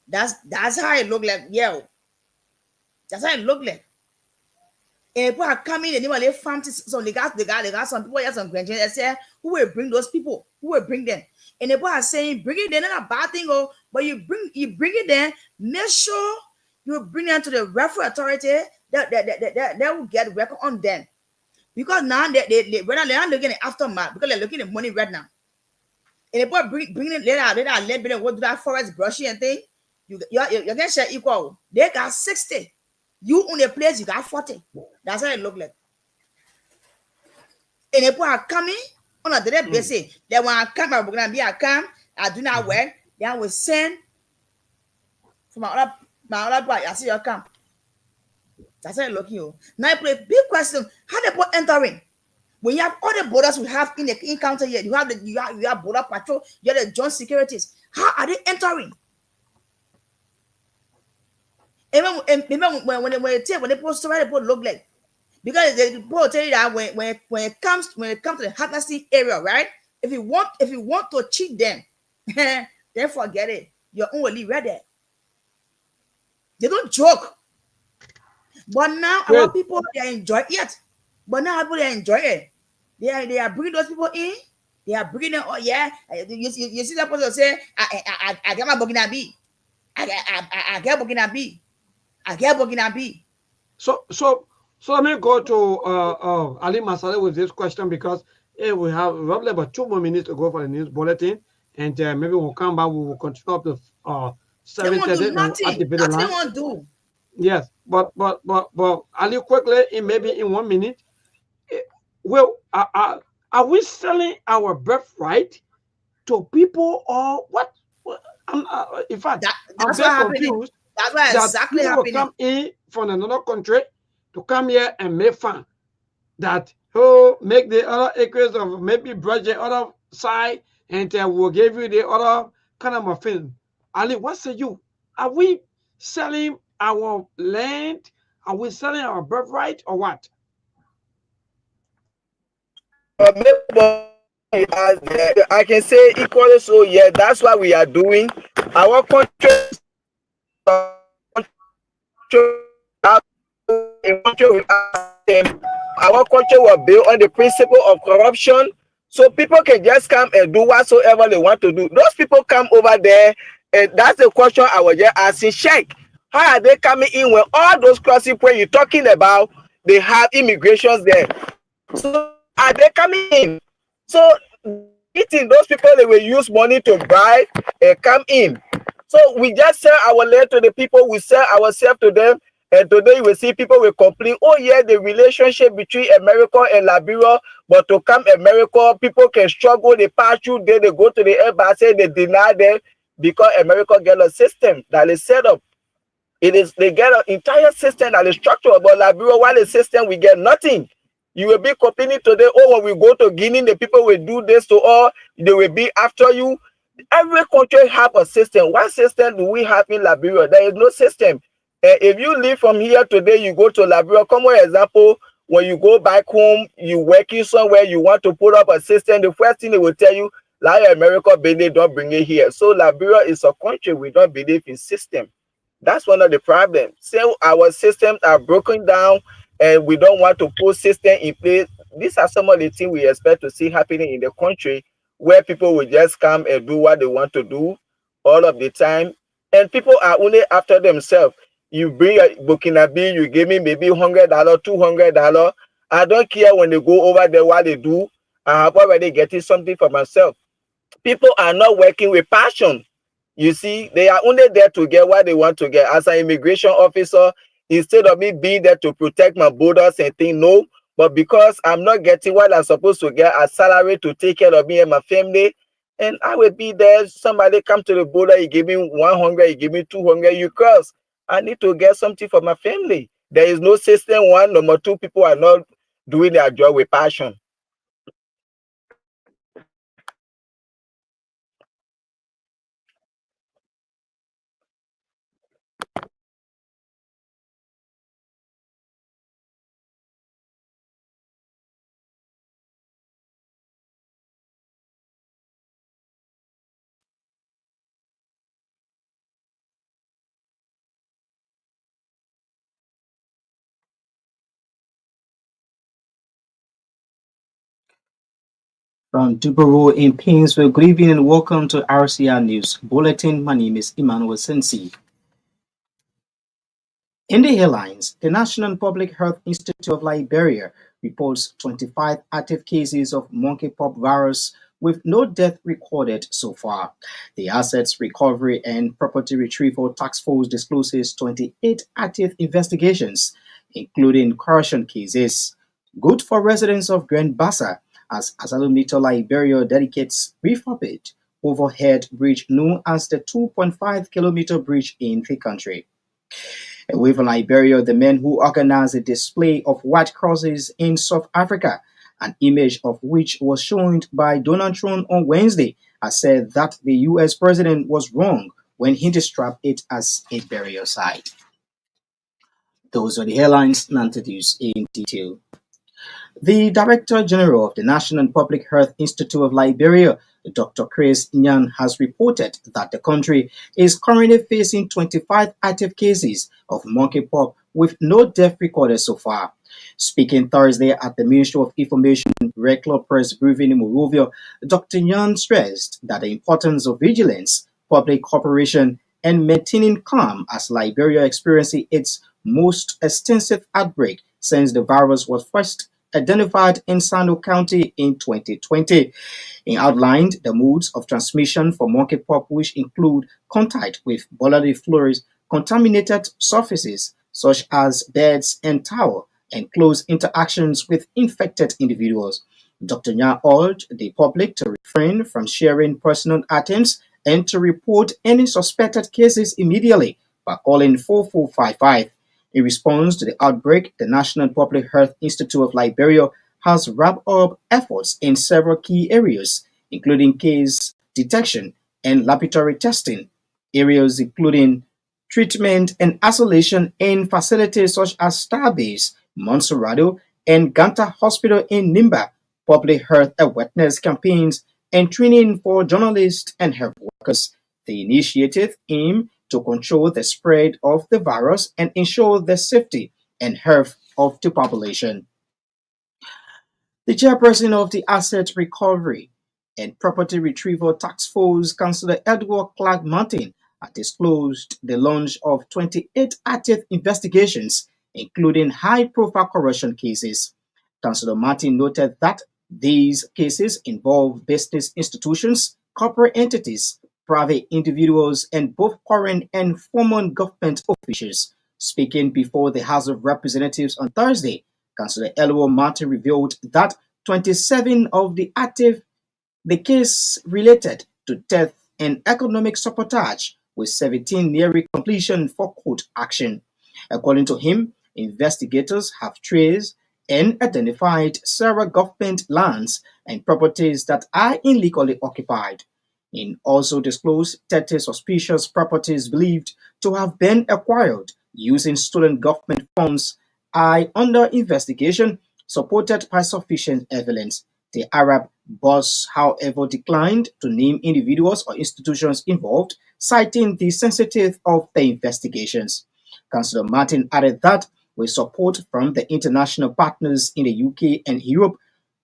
Speaker 13: That's how it look like, yeah. That's how it look like. And people are coming and they want to farm to so they got some people here, some grandchildren that say who will bring those people, who will bring them. And the people are saying bring it there, not a bad thing, oh, but you bring it there, make sure you bring them to the referee authority that will get record on them. Because now they're not looking at aftermath because they're looking at money right now. And if we bring it later, let them go do that forest brushing and thing, you can share equal. They got 60. You own a place, you got 40. That's how it look like. And if we are coming on a direct basis, they want to come, I'm going to be a come, I do not work, then we send from my other part, I see your come. That's how it look you. Now, a big question: how they put entering? When you have all the borders we have in the encounter here, you have border patrol, you have the joint securities. How are they entering? Even when they post where they look like, because they people tell you that when it comes to the harvesting area, right? If you want to cheat them, then forget it. You're only ready. They don't joke. But now our people they enjoy it. But now people they enjoy it. They are bringing those people in. They are bringing them. Oh yeah, you see that person say, I get my Burkina B. I get Burkina B. I get Burkina B.
Speaker 12: So let me go to Ali Masale with this question because we have roughly about 2 more minutes to go for the news bulletin, and maybe we'll come back. We will continue up to 7:30.
Speaker 13: Nothing they won't do.
Speaker 12: Yes, but Ali, quickly, maybe in 1 minute, well, are we selling our birthright to people or what? In fact, I'm very confused.
Speaker 13: That's why exactly
Speaker 12: people will come in from another country to come here and make fun. That make the other acres of maybe brush the other side, and we'll give you the other kind of a thing. Ali, what say you? Are we selling our land? Are we selling our birthright or what?
Speaker 14: I can say equally so. Yeah, that's what we are doing. Our country was built on the principle of corruption. So people can just come and do whatsoever they want to do. Those people come over there, and that's the question I was just asking Sheikh. How are they coming in when all those crossing points you're talking about, they have immigrations there? So are they coming in? So eating those people, they will use money to buy and come in. So we just sell our land to the people, we sell ourselves to them, and today you will see people will complain, oh yeah, the relationship between America and Liberia, but to come America, people can struggle, they pass through there, they go to the embassy, they deny them because America get a system that is set up. They get an entire system that is structured, but Liberia, while the system, we get nothing. You will be complaining today, oh, when we go to Guinea, the people will do this to all, they will be after you. Every country have a system. What system do we have in Liberia? There is no system. If you leave from here today, you go to Liberia. Come for example, when you go back home, you working somewhere, you want to put up a system, the first thing they will tell you, like America, they don't bring it here. So Liberia is a country, we don't believe in system. That's one of the problems. So our systems are broken down and we don't want to put system in place. These are some of the things we expect to see happening in the country, where people will just come and do what they want to do all of the time. and people are only after themselves. You bring a Burkina, you give me maybe $100, $200. I don't care when they go over there what they do. I have already getting something for myself. People are not working with passion. You see, they are only there to get what they want to get. As an immigration officer, instead of me being there to protect my borders and things, no. But because I'm not getting what I'm supposed to get, a salary to take care of me and my family, and I will be there. Somebody come to the border, you give me 100, you give me 200, you cross. I need to get something for my family. There is no system. One, number two, people are not doing their job with passion.
Speaker 16: From Dubaro in Painesville, good evening and welcome to RCR News Bulletin. My name is Emmanuel Sensi. In the headlines, the National Public Health Institute of Liberia reports 25 active cases of monkeypox virus with no death recorded so far. The Assets Recovery and Property Retrieval Task Force discloses 28 active investigations, including corruption cases. Good for residents of Grand Bassa as Asalometer Liberia dedicates refurbished overhead bridge known as the 2.5-kilometer bridge in the country. Away from Liberia, the men who organized a display of white crosses in South Africa, an image of which was shown by Donald Trump on Wednesday, has said that the U.S. president was wrong when he described it as a burial site. Those are the headlines, now introduced in detail. The Director General of the National Public Health Institute of Liberia, Dr. Chris Nyan, has reported that the country is currently facing 25 active cases of monkeypox with no death recorded so far. Speaking Thursday at the Ministry of Information regular press briefing in Monrovia, Dr. Nyan stressed that the importance of vigilance, public cooperation, and maintaining calm as Liberia experiencing its most extensive outbreak since the virus was first identified in Sando County in 2020. He outlined the modes of transmission for monkeypox, which include contact with bodily fluids, contaminated surfaces such as beds and towel, and close interactions with infected individuals. Dr. Nya urged the public to refrain from sharing personal items and to report any suspected cases immediately by calling 4455. In response to the outbreak, the National Public Health Institute of Liberia has wrapped up efforts in several key areas, including case detection and laboratory testing, areas including treatment and isolation in facilities such as Starbase, Monserrado, and Ganta Hospital in Nimba, public health awareness campaigns, and training for journalists and health workers. The initiative aims to control the spread of the virus and ensure the safety and health of the population. The chairperson of the Asset Recovery and Property Retrieval Task Force, Councillor Edward Clark Martin, has disclosed the launch of 28 active investigations, including high-profile corruption cases. Councillor Martin noted that these cases involve business institutions, corporate entities, private individuals, and both current and former government officials. Speaking before the House of Representatives on Thursday, Councillor Elwo Martin revealed that 27 of the case related to theft and economic sabotage, with 17 nearing completion for court action. According to him, investigators have traced and identified several government lands and properties that are illegally occupied. He also disclosed 30 suspicious properties believed to have been acquired using stolen government funds are under investigation, supported by sufficient evidence. The Arab boss, however, declined to name individuals or institutions involved, citing the sensitivity of the investigations. Councillor Martin added that with support from the international partners in the UK and Europe,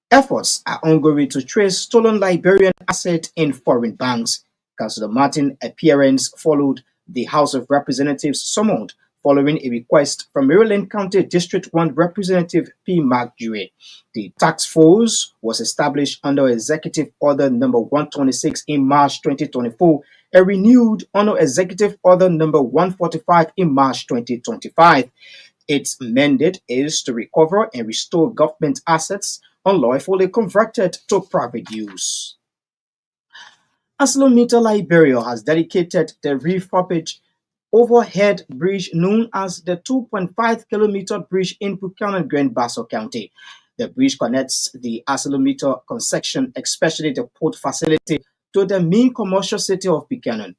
Speaker 16: efforts are ongoing to trace stolen Liberian assets in foreign banks. Councillor Martin's appearance followed the House of Representatives summoned following a request from Maryland County District 1 Representative P. Mark Dewey. The task force was established under Executive Order Number 126 in March 2024 and renewed under Executive Order Number 145 in March 2025. Its mandate is to recover and restore government assets unlawfully converted to private use. ArcelorMittal Liberia has dedicated the refurbished overhead bridge known as the 2.5-kilometer bridge in Buchanan, Grand Bassa County. The bridge connects the ArcelorMittal concession, especially the port facility, to the main commercial city of Buchanan.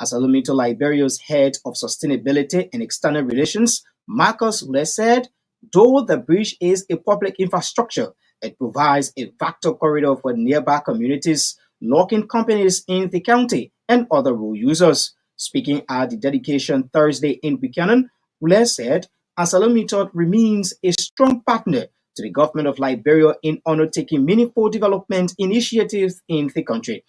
Speaker 16: ArcelorMittal Liberia's head of sustainability and external relations, Marcus Ule, said, though the bridge is a public infrastructure, it provides a vital corridor for nearby communities, local companies in the county, and other rural users. Speaking at the dedication Thursday in Buchanan, Ule said ArcelorMittal remains a strong partner to the government of Liberia in undertaking meaningful development initiatives in the country.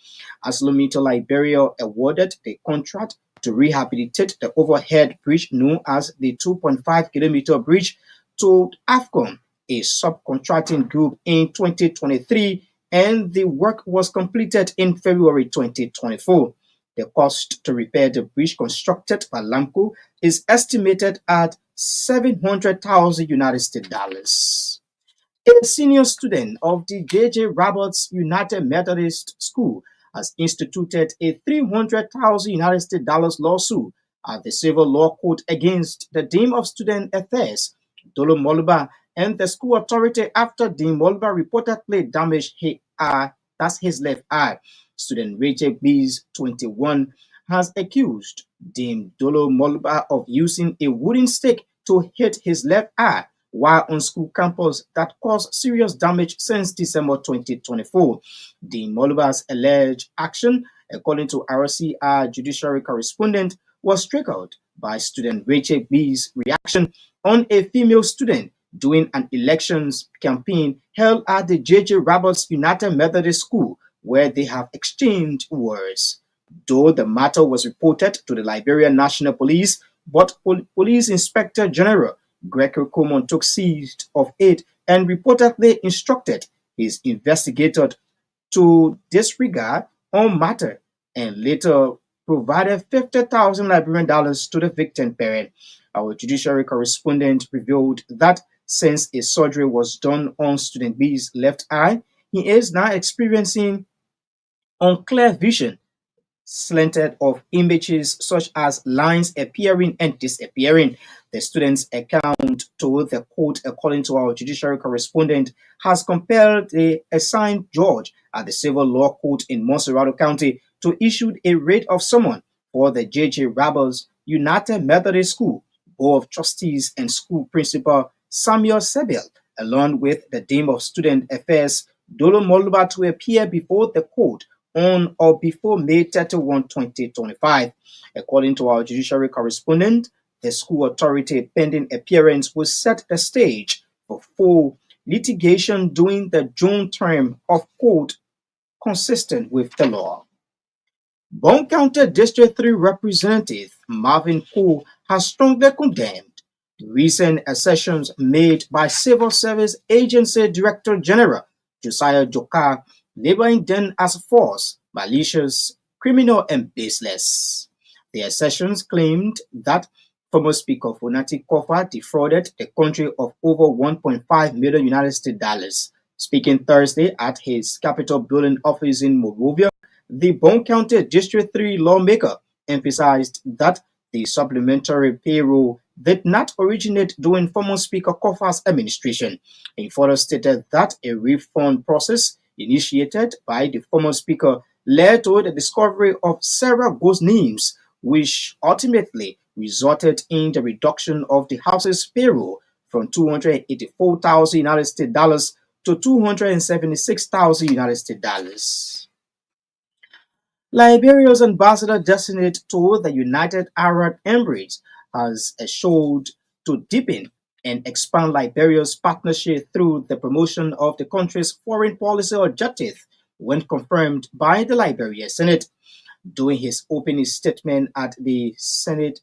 Speaker 16: ArcelorMittal Liberia awarded the contract to rehabilitate the overhead bridge known as the 2.5-kilometer bridge to AFCON, a subcontracting group, in 2023, and the work was completed in February 2024. The cost to repair the bridge constructed by Lamco is estimated at $700,000 United States dollars. A senior student of the J.J. Roberts United Methodist School has instituted a $300,000 United States dollars lawsuit at the civil law court against the Dean of Student Affairs, Dolo Moluba, and the school authority after Dean Moluba reportedly damaged his left eye. Student Rachel Bees, 21, has accused Dean Dolo Moluba of using a wooden stick to hit his left eye while on school campus that caused serious damage since December 2024. Dean Moluba's alleged action, according to RCR judiciary correspondent, was triggered by student Rachel B's reaction on a female student during an elections campaign held at the J.J. Roberts United Methodist School, where they have exchanged words. Though the matter was reported to the Liberian National Police, but Police Inspector General Gregory Coleman took siege of it and reportedly instructed his investigator to disregard on matter and later provided 50,000 Liberian dollars to the victim parent. Our judiciary correspondent revealed that since a surgery was done on student B's left eye, he is now experiencing unclear vision, slanted of images such as lines appearing and disappearing. The student's account to the court, according to our judiciary correspondent, has compelled the assigned judge at the civil law court in Monserrado County to issue a writ of summons for the J.J. Roberts United Methodist School Board of Trustees and school principal Samuel Sebel, along with the Dean of Student Affairs, Dolo Moluba, to appear before the court on or before May 31, 2025. According to our judiciary correspondent, the school authority pending appearance will set the stage for full litigation during the June term of court consistent with the law. Bone County District 3 Representative Marvin Poole has strongly condemned the recent assertions made by Civil Service Agency Director General Josiah Joka, labeling them as false, malicious, criminal, and baseless. The assertions claimed that former Speaker Fonati Kofa defrauded the country of over 1.5 million United States dollars. Speaking Thursday at his Capitol building office in Monrovia, the Bone County District 3 lawmaker emphasized that the supplementary payroll did not originate during former Speaker Kofa's administration. He further stated that a refund process initiated by the former Speaker led to the discovery of several ghost names, which ultimately resulted in the reduction of the House's payroll from $284,000 United States dollars to $276,000 United States dollars. Liberia's ambassador designate to the United Arab Emirates has assured to deepen and expand Liberia's partnership through the promotion of the country's foreign policy objective when confirmed by the Liberian Senate. During his opening statement at the Senate,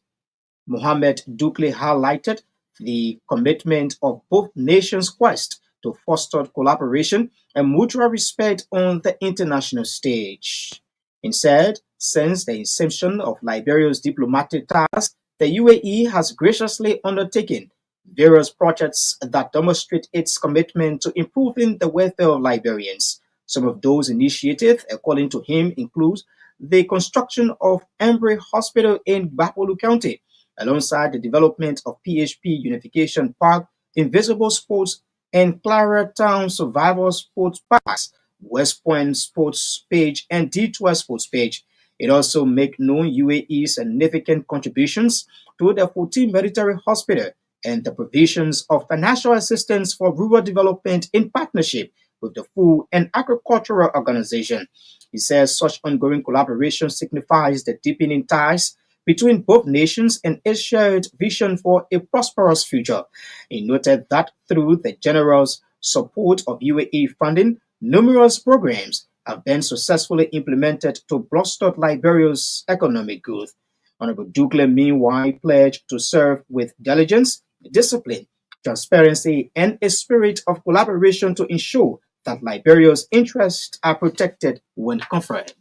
Speaker 16: Mohammed Dukle highlighted the commitment of both nations' quest to foster collaboration and mutual respect on the international stage. He said, since the inception of Liberia's diplomatic ties, the UAE has graciously undertaken various projects that demonstrate its commitment to improving the welfare of Liberians. Some of those initiatives, according to him, include the construction of Embry Hospital in Bapolu County, alongside the development of PHP Unification Park, Invisible Sports, and Clara Town Survival Sports Parks, West Point Sports Page, and D12 Sports Page. It also makes known UAE's significant contributions to the 14 Military Hospital and the provisions of financial assistance for rural development in partnership with the Food and Agricultural Organization. He says such ongoing collaboration signifies the deepening ties between both nations and a shared vision for a prosperous future. He noted that through the generous support of UAE funding, numerous programs have been successfully implemented to bolster Liberia's economic growth. Honorable Dukle, meanwhile, pledged to serve with diligence, discipline, transparency, and a spirit of collaboration to ensure that Liberia's interests are protected when confronted.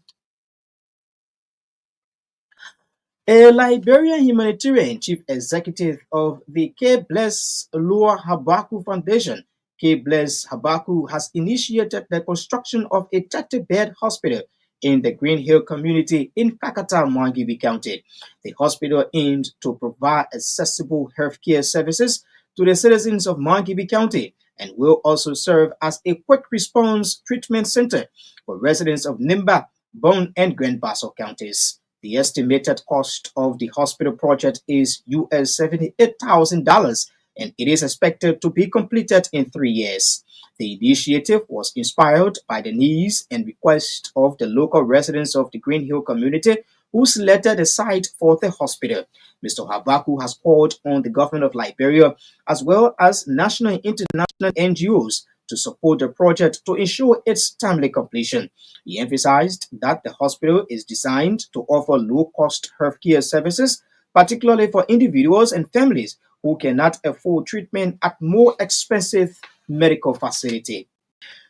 Speaker 16: A Liberian humanitarian chief executive of the K. Bless Lua Habaku Foundation, K. Bless Habaku, has initiated the construction of a 30-bed hospital in the Green Hill community in Kakata, Mangibi County. The hospital aims to provide accessible healthcare services to the citizens of Mangibi County and will also serve as a quick response treatment center for residents of Nimba, Bone, and Grand Bassa counties. The estimated cost of the hospital project is US $78,000, and it is expected to be completed in 3 years. The initiative was inspired by the needs and requests of the local residents of the Green Hill community who selected the site for the hospital. Mr. Habaku has called on the government of Liberia as well as national and international NGOs to support the project to ensure its timely completion. He emphasized that the hospital is designed to offer low-cost healthcare services, particularly for individuals and families who cannot afford treatment at more expensive medical facility.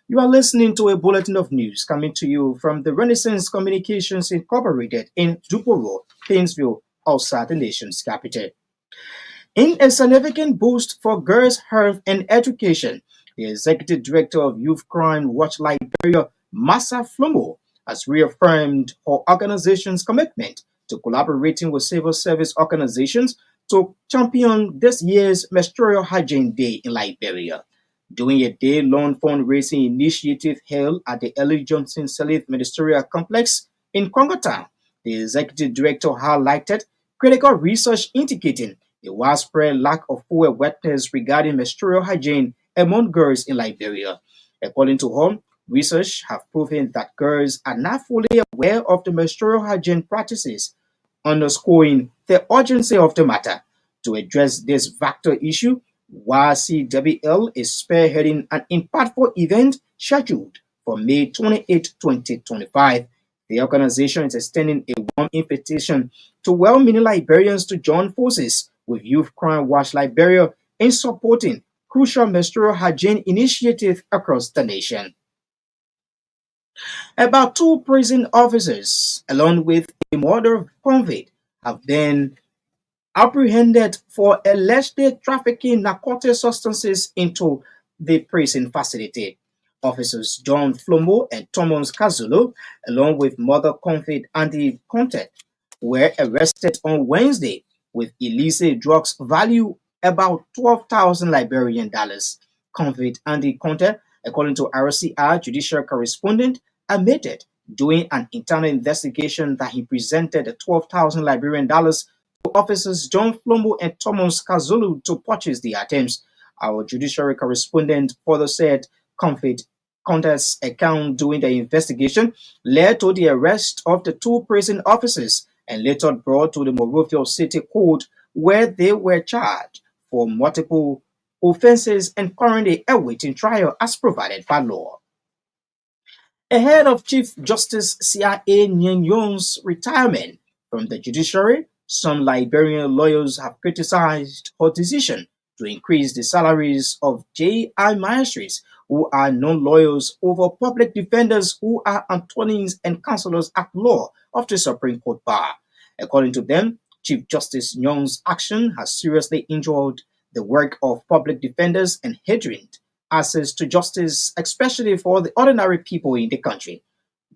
Speaker 16: You are listening to a bulletin of news coming to you from the Renaissance Communications Incorporated in Duporo, Painesville, outside the nation's capital. In a significant boost for girls' health and education, the Executive Director of Youth Crime Watch Liberia, Massa Flomo, has reaffirmed her organization's commitment to collaborating with civil service organizations to champion this year's Menstrual Hygiene Day in Liberia. During a day-long fundraising initiative held at the Ellie Johnson Salif Ministerial Complex in Congotown, the Executive Director highlighted critical research indicating a widespread lack of full awareness regarding menstrual hygiene among girls in Liberia. According to her, research have proven that girls are not fully aware of the menstrual hygiene practices, underscoring the urgency of the matter. To address this vector issue, YCWL is spearheading an impactful event scheduled for May 28, 2025. The organization is extending a warm invitation to well-meaning Liberians to join forces with Youth Crime Watch Liberia in supporting crucial menstrual hygiene initiatives across the nation. About 2 prison officers, along with a murder convict, have been apprehended for allegedly trafficking narcotic substances into the prison facility. Officers John Flomo and Thomas Kazulo, along with mother convict Andy Conte, were arrested on Wednesday with illicit drugs value about 12,000 Liberian dollars. Convict Andy Conte, according to RCR judicial correspondent, admitted during an internal investigation that he presented the 12,000 Liberian dollars to officers John Flomo and Thomas Kazulu to purchase the items. Our judiciary correspondent further said Conte's account during the investigation led to the arrest of the 2 prison officers and later brought to the Monrovia City Court, where they were charged for multiple offenses and currently awaiting trial as provided by law. Ahead of Chief Justice CIA Nyen Yong's retirement from the judiciary, some Liberian lawyers have criticized her decision to increase the salaries of JI magistrates who are non-lawyers over public defenders who are attorneys and counselors at law of the Supreme Court bar. According to them, Chief Justice Nyong's action has seriously injured the work of public defenders and hindered access to justice, especially for the ordinary people in the country.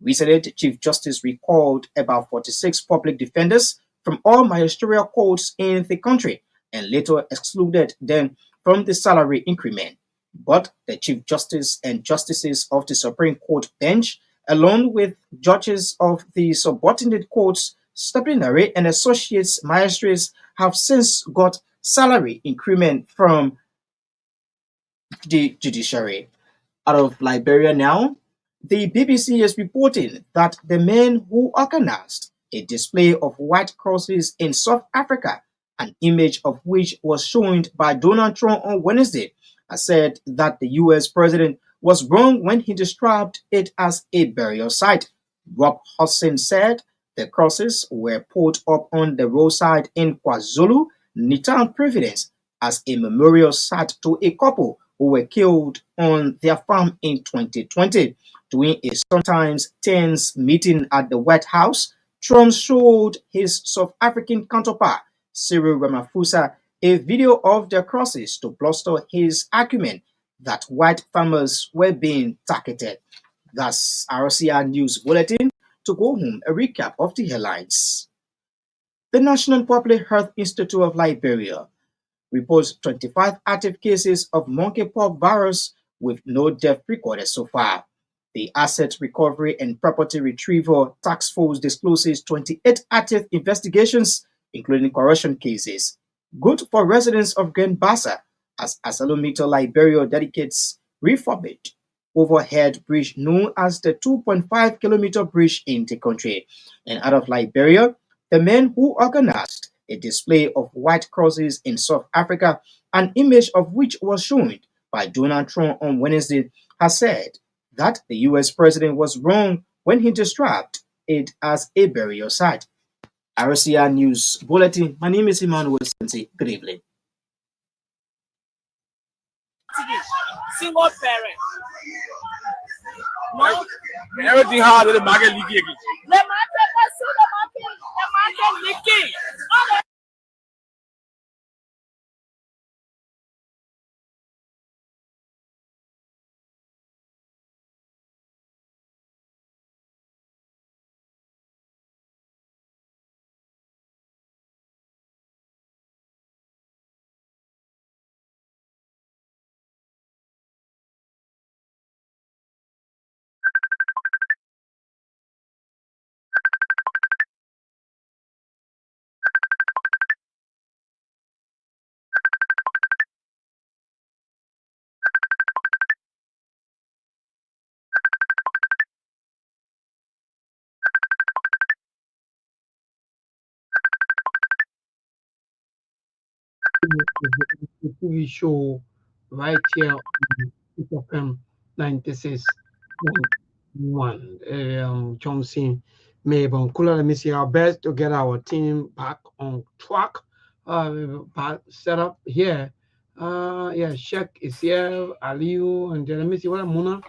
Speaker 16: Recently, the Chief Justice recalled about 46 public defenders from all magisterial courts in the country and later excluded them from the salary increment. But the Chief Justice and justices of the Supreme Court bench, along with judges of the subordinate courts, disciplinary and associates magistrates, have since got salary increment from the judiciary. Out of Liberia now, the BBC is reporting that the men who organized a display of white crosses in South Africa, an image of which was shown by Donald Trump on Wednesday, has said that the US president was wrong when he described it as a burial site. Rob Hudson said the crosses were put up on the roadside in KwaZulu, Natal, Providence, as a memorial site to a couple who were killed on their farm in 2020. During a sometimes tense meeting at the White House, Trump showed his South African counterpart, Cyril Ramaphosa, a video of the crosses to bluster his argument that white farmers were being targeted. That's RCR News Bulletin. To go home, a recap of the headlines. The National Public Health Institute of Liberia reports 25 active cases of monkeypox virus with no death recorded so far. The Asset Recovery and Property Retrieval Task Force discloses 28 active investigations, including corruption cases. Good for residents of Grand Bassa, as Asalometer Liberia dedicates refurbished overhead bridge known as the 2.5-kilometer bridge in the country. And out of Liberia, the men who organized a display of white crosses in South Africa, an image of which was shown by Donald Trump on Wednesday, has said that the US president was wrong when he described it as a burial site. RCR News Bulletin. My name is Emmanuel Sensi. Good evening.
Speaker 17: Single parent. No. Everything hard in the market leaking. The market leaking.
Speaker 12: The TV show right here on FM 96.1. Johnson, Mabel, Kula, let me see our best to get our team back on track. Set up here. Yeah, Sheikh is here, Aliu, and let me see what Muna.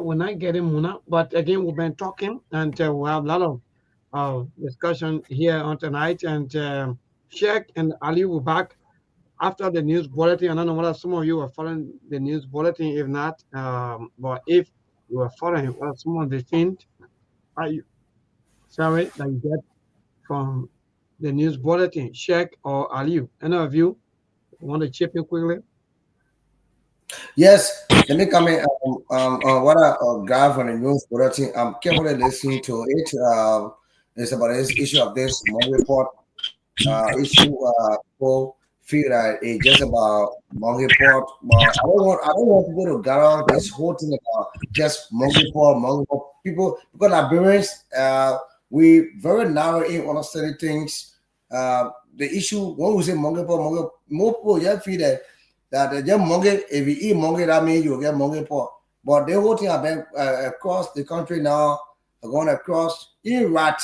Speaker 12: We're not getting Muna, but again, we've been talking, and we have a lot of discussion here on tonight, and Sheikh and Ali will back after the news bulletin. I don't know whether some of you are following the news bulletin. If not, but if you are following what some of the things that you get from the news bulletin, Sheikh or Ali, any of you want to chip in quickly?
Speaker 15: Yes, let me come in. What I got from the news bulletin, I'm carefully listening to it. It's about this issue of this money report. Issue people feel that it's just about monkeypox, but I don't want people to get on this whole thing about just monkeypox. People, because Liberians, we very narrow in understanding things. The issue when we say monkeypox, more people just feel that just monkey. If you eat monkey, that means you get monkeypox. But the whole thing have been across the country now, going across, even rat,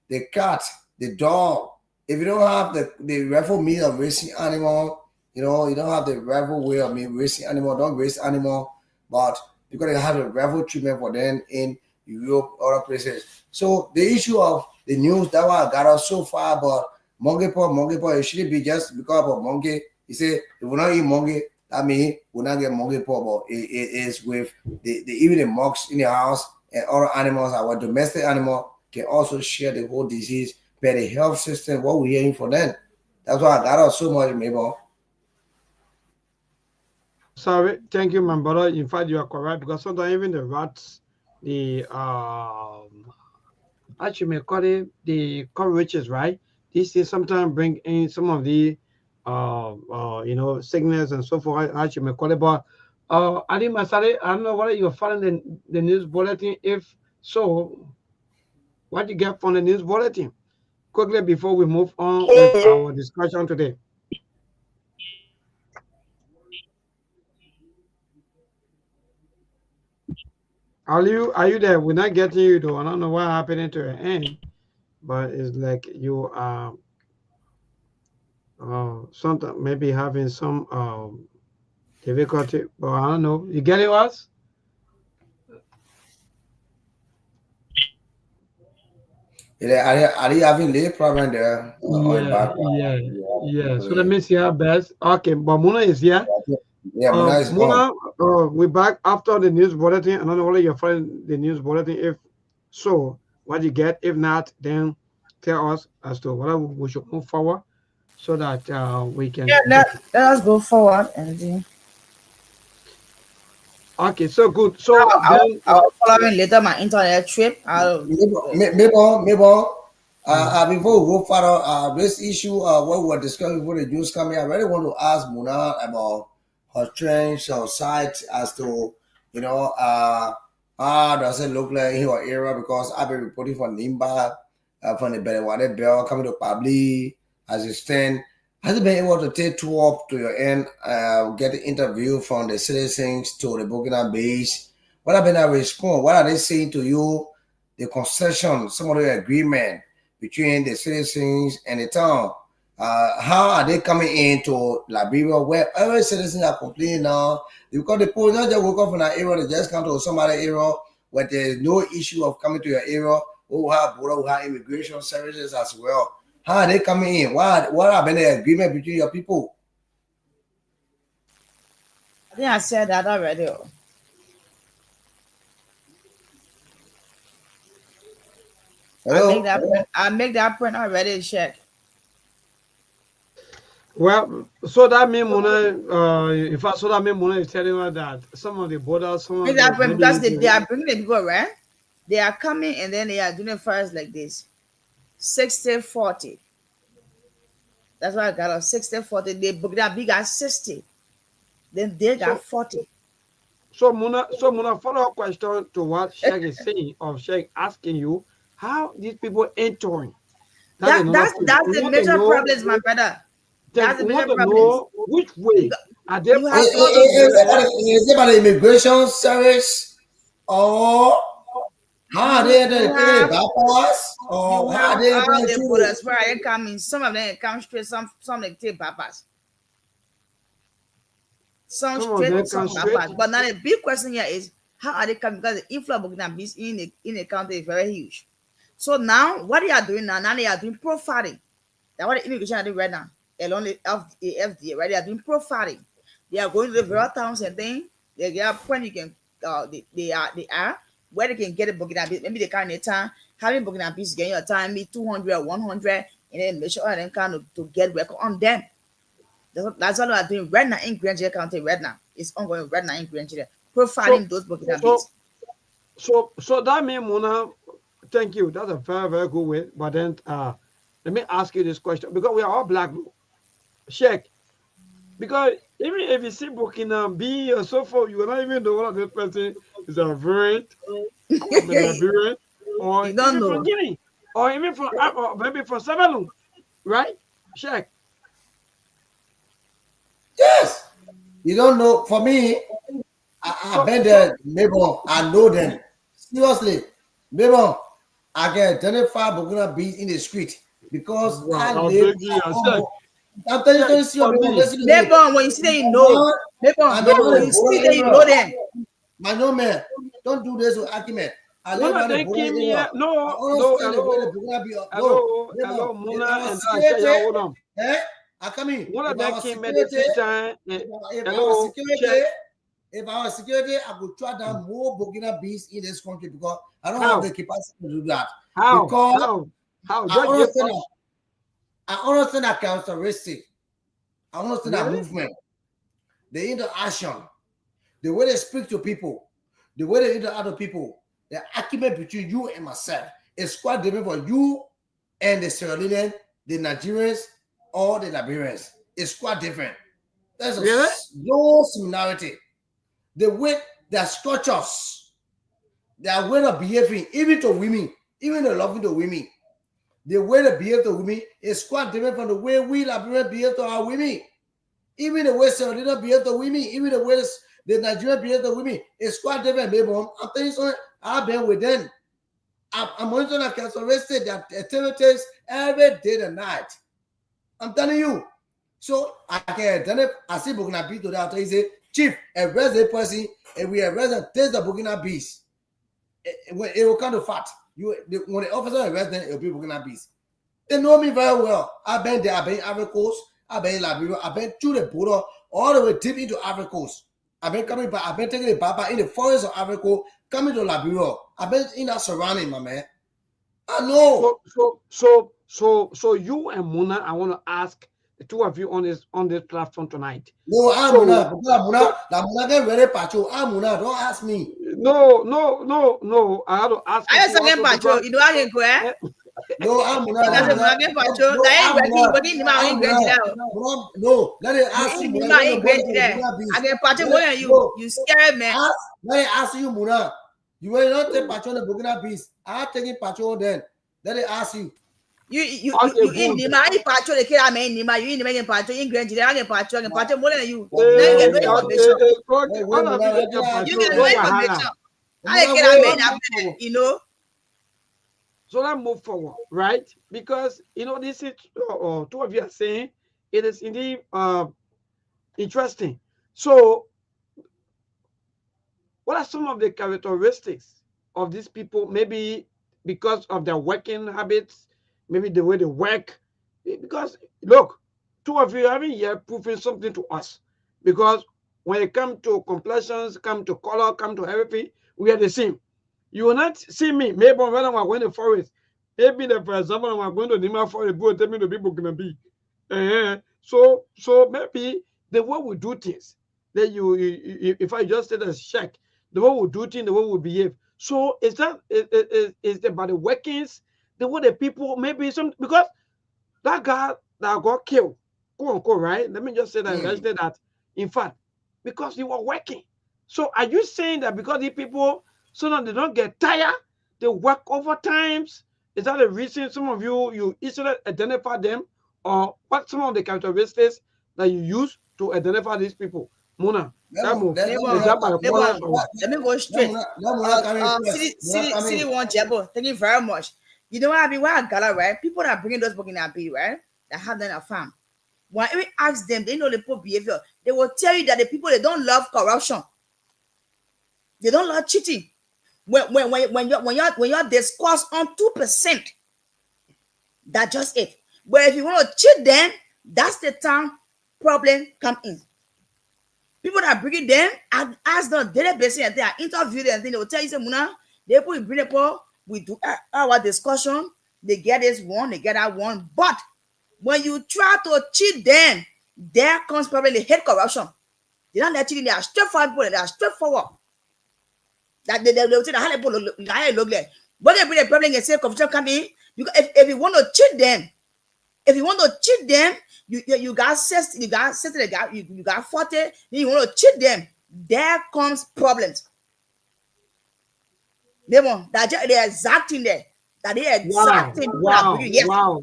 Speaker 15: the cat, the dog. If you don't have the rightful means of raising animal, you don't have the rightful way of raising animal, don't raise animal, but because they have a rightful treatment for them in Europe, other places. So the issue of the news, that one got us so far, but monkeypox, it shouldn't be just because of monkey. You say, if we not eat monkey, that means we not get monkeypox, but it is with even the monks in the house and other animals, our domestic animal can also share the whole disease, but the health system, what we're hearing for them. That's why I got us so much, Mabel.
Speaker 12: Sorry, thank you, my brother. In fact, you are correct, because sometimes even the rats, the actually may call it the cockroaches, right? This is sometimes bring in some of the sickness and so forth. Actually may call it, but Ali Masari, I don't know whether you're following the news bulletin. If so, what you get from the news bulletin? Quickly before we move on with our discussion today. Are you there? We're not getting you though. I don't know what happening to your end, but it's like you are sometimes maybe having some difficulty, but I don't know. You getting us?
Speaker 15: Yeah, are you having little problem there on
Speaker 12: Yeah,
Speaker 15: background?
Speaker 12: yeah. So let me see how best. Okay, but Muna is here.
Speaker 15: Yeah, Muna is
Speaker 12: Muna, we're back after the news bulletin. I don't know whether you're following the news bulletin. If so, what you get. If not, then tell us as to whether we should move forward so that we can.
Speaker 13: Yeah, let us go forward and see.
Speaker 12: Okay, so good. So then
Speaker 13: I'll follow in later my internet trip.
Speaker 15: Mabel, before we go further, this issue what we were discussing before the news coming, I really want to ask Muna about her trends or site as to how does it look like in your area, because I've been reporting from Nimba, from the Belewade Bell coming to Pabli as it stand. Has it been able to take two up to your end, get the interview from the citizens to the Burkina base? What have been a response? What are they saying to you? The concession, some of the agreement between the citizens and the town. How are they coming into Liberia, where every citizens are complaining now? Because the police not just woke up from that area, they just come to some other area where there's no issue of coming to your area, who have border, who have immigration services as well. How are they coming in? What have been the agreement between your people?
Speaker 13: I think I said that already.
Speaker 15: Hello?
Speaker 13: I make that print already, check.
Speaker 12: Well, so that means Muna, in fact, so that means Muna is telling us that some of the borders, some of
Speaker 13: Make that print because they are bringing the people, right? They are coming and then they are doing it first like this. 60-40. That's why I got a 60-40. They booked that big at 60. Then they got 40.
Speaker 12: So Muna, follow-up question to what Sheikh is saying, or Sheikh asking you, how these people entering?
Speaker 13: That's the major problem, my brother. That's the major problem.
Speaker 12: Know which way are they?
Speaker 15: Is it about the immigration service, or how are they entering the bypass, or how are they entering
Speaker 13: the borders where they come in? Some of them come straight, some they take bypass. Some straight, some bypass. But now the big question here is how are they coming? Because the inflow of Burkina in the country is very huge. So now what they are doing now they are doing profiling. That's what the immigration are doing right now. Along the FDA, right? They are doing profiling. They are going to the various towns and things. They are point you can they are where they can get a Burkina Faso. Maybe they can't in time having Burkina Faso getting your time be 200 or 100 and then make sure they can to get record on them. That's what we are doing right now in Grand County right now. It's ongoing right now in Grand profiling those Burkina Faso.
Speaker 12: So that means Muna, thank you. That's a very, very good way. But then let me ask you this question, because we are all black. Sheikh, because even if you see Burkina B or so forth, you will not even know what this person is a variant, or
Speaker 13: you don't
Speaker 12: even
Speaker 13: know.
Speaker 12: from Guinea, or even from maybe from Sevalun, right? Sheikh.
Speaker 15: Yes. You don't know. For me, I've been there, maybe I know them. Seriously, maybe I can identify Burkina Bees in the street because I live. I'm telling you, listen to me.
Speaker 13: Maybe when you see them, you know. Maybe when you see them, you know them.
Speaker 15: My no man, don't do this with argument. I live on the border area.
Speaker 12: Hello, Muna and Shaya, hold on.
Speaker 15: I come in.
Speaker 12: One of them came at
Speaker 15: If I was security, I would try down more Burkina Bees in this country because I don't have the capacity to do that.
Speaker 12: How?
Speaker 15: I understand that characteristic. I understand that movement, the interaction, the way they speak to people, the way they interact with people, the argument between you and myself is quite different for you and the Sierra Leonean, the Nigerians, or the Liberians. It's quite different. There's no similarity. The way their structures, their way of behaving, even to women, even the loving to women, the way they behave to women is quite different from the way we Liberians behave to our women. Even the way Sierra Leone behave to women, even the way the Nigerian behave to women is quite different, baby. I'm telling you something, I've been with them. I'm monitoring that characteristic, their activities every day and night. I'm telling you. So I can identify, I see Burkina Bees today, I'll tell you, say, Chief, arrest the person, and we arrest and taste the Burkina Bees. It will come to fact. When the officer arrests them, it will be Burkina Bees. They know me very well. I've been there, I've been in Ivory Coast, I've been in Liberia, I've been through the border, all the way deep into Ivory Coast. I've been coming back, I've been taking the baba in the forest of Ivory Coast, coming to Liberia. I've been in that surrounding, my man. I know.
Speaker 12: So you and Muna, I want to ask the two of you on this platform tonight.
Speaker 15: No, I'm Muna get ready, Pacho. I'm Muna, don't ask me.
Speaker 12: No. I have to ask.
Speaker 13: I have to Pacho. You know I can go, eh?
Speaker 15: No, I'm Muna. No, let it ask you.
Speaker 13: I get Pacho more than you. You scared, man.
Speaker 15: Let it ask you, Muna. You will not take Pacho on the Burkina Bees. I'm taking Pacho then. Let it ask you.
Speaker 13: You in Nima, I Pacho the kid I mean Nima, you in the main Pacho, in Grand I get Pacho more than you. Then get no information. You get no information. I get a you know.
Speaker 12: So let's move forward, right? Because you know this is two of you are saying it is indeed interesting. So what are some of the characteristics of these people? Maybe because of their working habits, maybe the way they work. Because look, two of you haven't yet proven something to us. Because when it comes to complexions, come to color, come to everything, we are the same. You will not see me. Maybe when I'm going to the forest, maybe for example, I'm going to Nima forest, people tell me the people gonna be. So maybe the way we do things, that if I just say that check, the way we do things, the way we behave. So is that about the workings, the way the people maybe some because that guy that got killed, quote unquote, right? Let me just say that in fact, because he was working. So are you saying that because the people so that they don't get tired, they work overtimes? Is that the reason some of you easily identify them, or what some of the characteristics that you use to identify these people? Mona,
Speaker 13: let me go straight. City one Jebo, thank you very much. You know what I mean? Why I got right? People that are bringing those books in a bee, right? That have them in a farm. When we ask them, they know the poor behavior. They will tell you that the people they don't love corruption. They don't love cheating. When you're discourse on 2%, that's just it. But if you want to cheat them, that's the time problem come in. People that bring it them, I ask them daily basis and they interview them, and they will tell you, say, Muna, they put bring it up, we do our discussion, they get this one, they get that one. But when you try to cheat them, there comes probably the hate corruption. They don't let cheating, they are straightforward people, they are straightforward. That they will say how they look like. But they bring a problem and say corruption come in. If you want to cheat them, you got 60, you got 40, then you want to cheat them. There comes problems. That's the exact thing there. That the exact thing.
Speaker 12: Wow,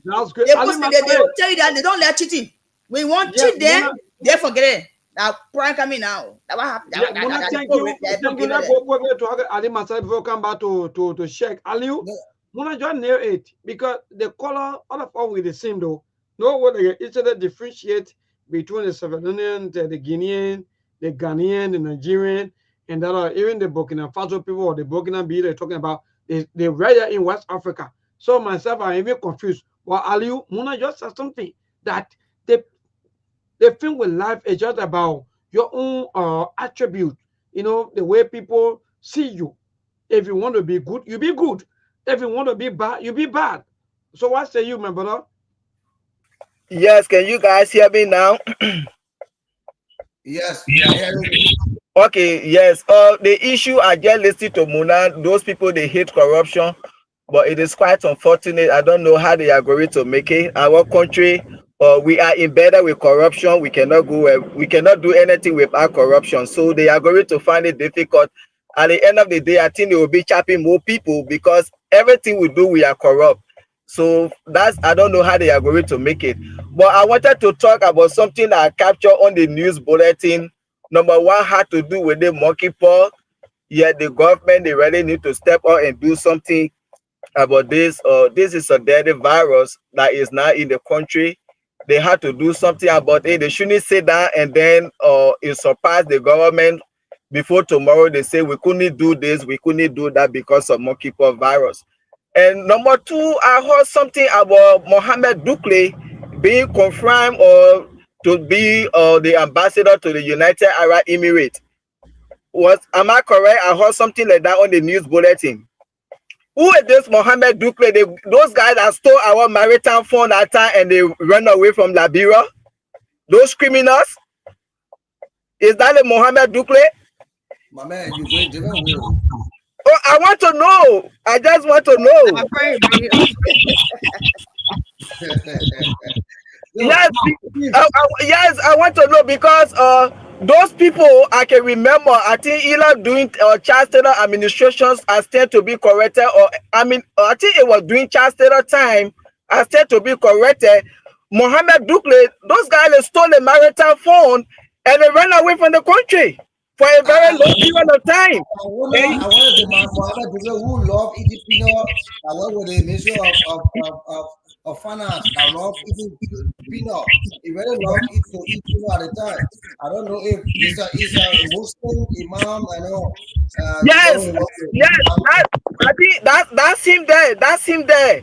Speaker 12: that's great.
Speaker 13: They will tell you that they don't let cheating. When you want to cheat them, they forget it. Now, prank coming now. That what happened.
Speaker 12: Yeah, Mona, thank you. Thank you. Let's go to Ali myself before come back to check. Aliu, Mona just near it because the color, all of all with the same though. No what they each other differentiate between the Salvadorian, the Guinean, the Ghanaian, the Nigerian, and that are even the Burkina Faso people or the Burkina Faso they're talking about they rather in West Africa. So myself, I'm even confused. Well, Aliu, Mona just said something that the thing with life is just about your own attribute. You know, the way people see you. If you want to be good, you be good. If you want to be bad, you be bad. So what say you, my brother?
Speaker 14: Yes, can you guys hear me now?
Speaker 15: Yes, we are hearing you.
Speaker 14: Okay, yes. The issue I just listed to Muna, those people they hate corruption, but it is quite unfortunate. I don't know how they are going to make it. Our country, we are embedded with corruption. We cannot we cannot do anything without corruption. So they are going to find it difficult. At the end of the day, I think they will be chopping more people because everything we do, we are corrupt. So that's I don't know how they are going to make it. But I wanted to talk about something that I captured on the news bulletin. Number one had to do with the monkeypox. Yet the government they really need to step up and do something about this. This is a deadly virus that is now in the country. They had to do something about it. They shouldn't say that and then it surpassed the government before tomorrow. They say we couldn't do this, we couldn't do that because of monkeypox virus. And number two, I heard something about Mohammed Dukle being confirmed or to be the ambassador to the United Arab Emirates. Am I correct? I heard something like that on the news bulletin. Who is this Mohammed Dukle? Those guys that stole our maritime phone that time and they ran away from Liberia? Those criminals? Is that the Mohammed Dukle?
Speaker 15: My man, you going different way.
Speaker 14: Oh, I want to know. I just want to know. Yes, yes, I want to know because those people I can remember. I think either doing child state administrations as tend to be corrected, or I think it was doing child state time as tend to be corrected. Mohammed Dukle, those guys they stole the maritime phone and they ran away from the country for a very long period of time.
Speaker 15: I wanted the man Mohammed Dukle who love eating peanut. I work with the Ministry of Finance. I love eating peanut. He really love to eat peanut at the time. I don't know if he's a Muslim imam. I know.
Speaker 14: Yes, I think that's him there. That's him there.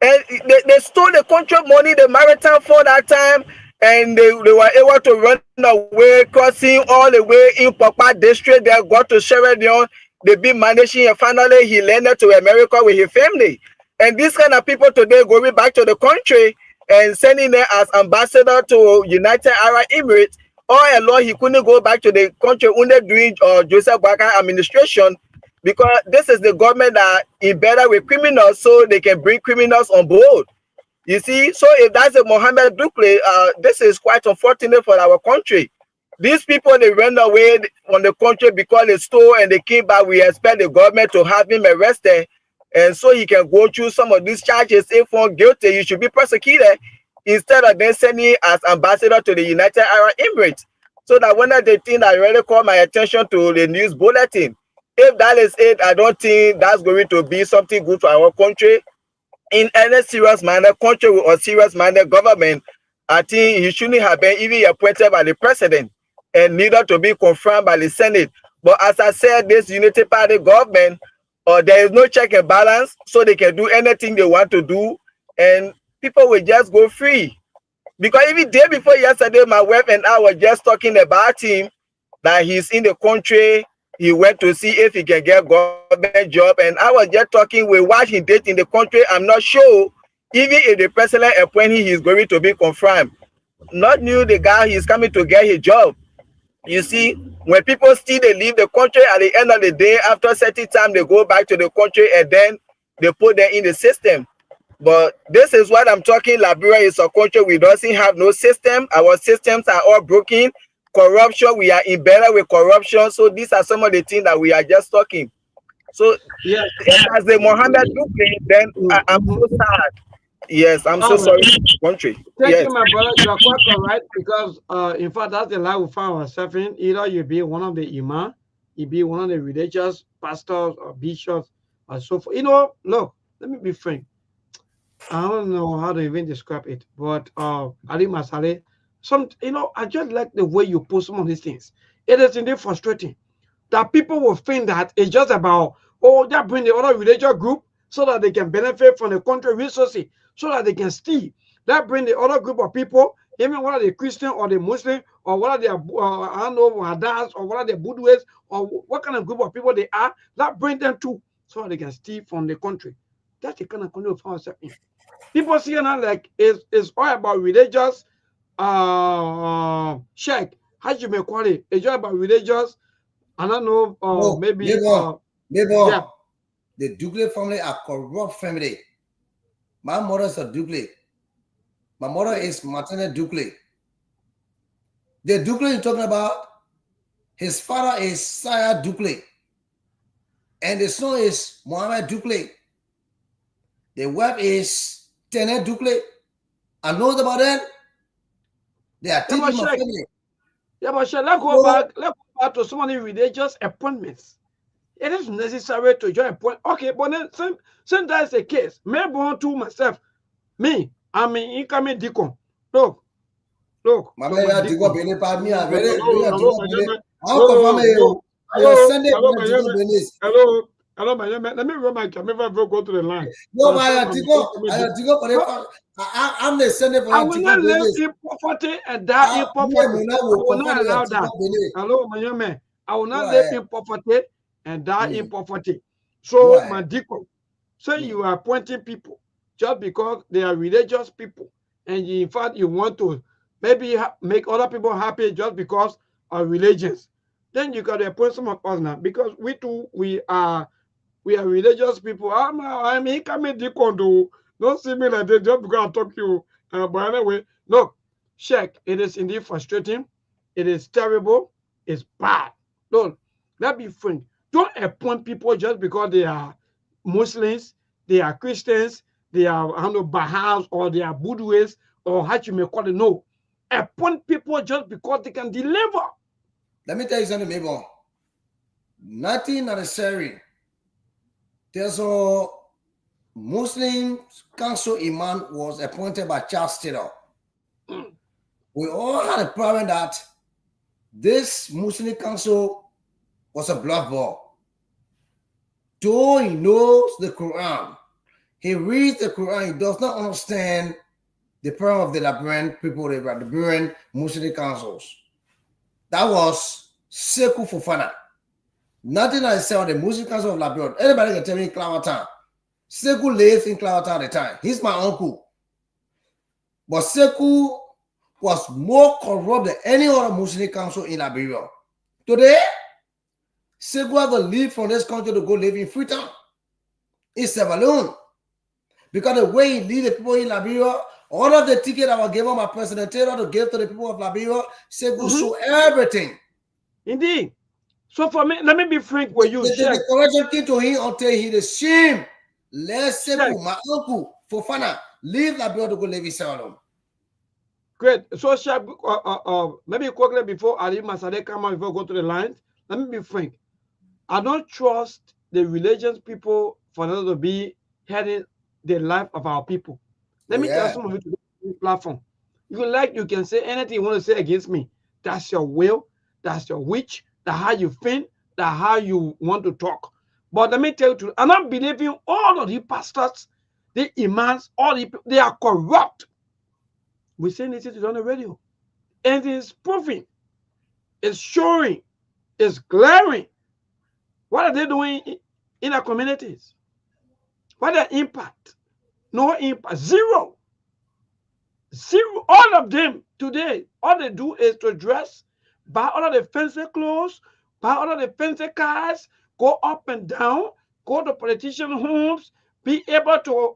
Speaker 14: And they stole the country money, the maritime for that time, and they were able to run away, crossing all the way in Papa district. They got to Sierra Leone. They've been managing, and finally he landed to America with his family. And these kind of people today going back to the country and sending them as ambassador to United Arab Emirates. All along he couldn't go back to the country under doing Joseph Boakai administration, because this is the government that embedded with criminals so they can bring criminals on board. You see, so if that's a Mohammed Dukle, this is quite unfortunate for our country. These people, they ran away from the country because they stole and they came back. We expect the government to have him arrested, and so he can go through some of these charges. If found guilty, he should be prosecuted instead of then sending as ambassador to the United Arab Emirates. So that one of the things that really caught my attention to the news bulletin. If that is it, I don't think that's going to be something good for our country. In any serious manner, country or serious manner government, I think he shouldn't have been even appointed by the president and neither to be confirmed by the Senate. But as I said, this Unity Party government, there is no check and balance, so they can do anything they want to do, and people will just go free. Because even day before yesterday, my wife and I were just talking about him, that he's in the country. He went to see if he can get government job, and I was just talking with what he did in the country. I'm not sure even if the president appoint him, he's going to be confirmed. Not new the guy he's coming to get his job. You see, when people still they leave the country, at the end of the day, after a certain time, they go back to the country and then they put them in the system. But this is what I'm talking. Liberia is a country we doesn't have no system. Our systems are all broken. Corruption, we are embedded with corruption. So these are some of the things that we are just talking. So yeah, as the Mohammed Dukle, then I'm so sad. Yes, I'm so sorry. Country.
Speaker 12: Thank
Speaker 14: Yes.
Speaker 12: you, my brother. You are quite correct because, in fact, that's the life we find ourselves in. Either you be one of the imam, you be one of the religious pastors or bishops, or so forth. Look, let me be frank. I don't know how to even describe it, but Ali Masale, I just like the way you put some of these things. It is indeed frustrating that people will think that it's just about, they bring the other religious group so that they can benefit from the country resources, so that they can steal. That bring the other group of people, even whether they're Christian or the Muslim, or whether they are, I don't know, Hadas, or whether they're Buddhists, or what kind of group of people they are, that bring them to, so that they can steal from the country. That's the kind of country we find ourselves in. People see it now like it's all about religious check. How you may call it? It's all about religious. I don't know,
Speaker 15: No,
Speaker 12: maybe
Speaker 15: yeah. The Dugle family are corrupt family. My mother is a Dugle. My mother is Martina Dugle. The Dugle you're talking about, his father is Saya Dugle. And the son is Mohammed Dugle. The wife is Tenet Dugle. I know about them. They are teaching my family.
Speaker 12: Yeah, but let's go back to some of the religious appointments. It is necessary to join a point. Okay, but then since that's the case, maybe I want to myself, me, I'm an incoming deacon. Look.
Speaker 15: My man, Digo Bene, pardon me, I'm ready. I'll confirm you.
Speaker 12: Hello, my name. Let me run my camera before go to the line.
Speaker 15: No, I'm the Sunday for
Speaker 12: I will not live in poverty and die in poverty. I will not allow that. Hello, my young man. I will not live in poverty and die in poverty. So, my deacon, say you are appointing people just because they are religious people, and in fact you want to maybe make other people happy just because of religions. Then you got to appoint some of us now, because we are religious people. I'm incoming deacon, though. Don't see me like that just because I talk to you. But anyway, look, check. It is indeed frustrating. It is terrible. It's bad. Don't let's be frank. Don't appoint people just because they are Muslims, they are Christians, they are Baha'is, or they are Buddhists, or how you may call it. No. Appoint people just because they can deliver.
Speaker 15: Let me tell you something, Mabel. 1997, there's a Muslim council imam was appointed by Charles Taylor. We all had a problem that this Muslim council was a bluff ball. Though he knows the Quran, he reads the Quran, he does not understand the problem of the Liberian people, the Liberian Muslim councils. That was Sekou Fofana. 1997, the Muslim Council of Liberia. Anybody can tell me in Clawatown. Sekou lived in Clawatown at the time. He's my uncle. But Sekou was more corrupt than any other Muslim council in Liberia. Today, Sekou had to leave from this country to go live in Freetown. It's a balloon. Because the way he lead the people in Liberia, all of the tickets that were given by President Taylor to give to the people of Liberia, Sekou saw everything.
Speaker 12: Indeed. So for me, let me be frank with you.
Speaker 15: The correction came to him until he the shame. Let's Sekou, my uncle, Fofana, leave Liberia to go live in Salon.
Speaker 12: Great. So maybe quickly before Ali Masade come out, before go to the lines, let me be frank. I don't trust the religious people for them to be heading the life of our people. Let me tell some of you to the platform. You can say anything you want to say against me. That's your will. That's your wish. That's how you think. That's how you want to talk. But let me tell you, I'm not believing all of the pastors, the imams, they are corrupt. We're saying this on the radio. And it's proving, it's showing, it's glaring. What are they doing in our communities? What are the impact? No impact. Zero. All of them today, all they do is to dress, buy all of the fancy clothes, buy all of the fancy cars, go up and down, go to politician homes, be able to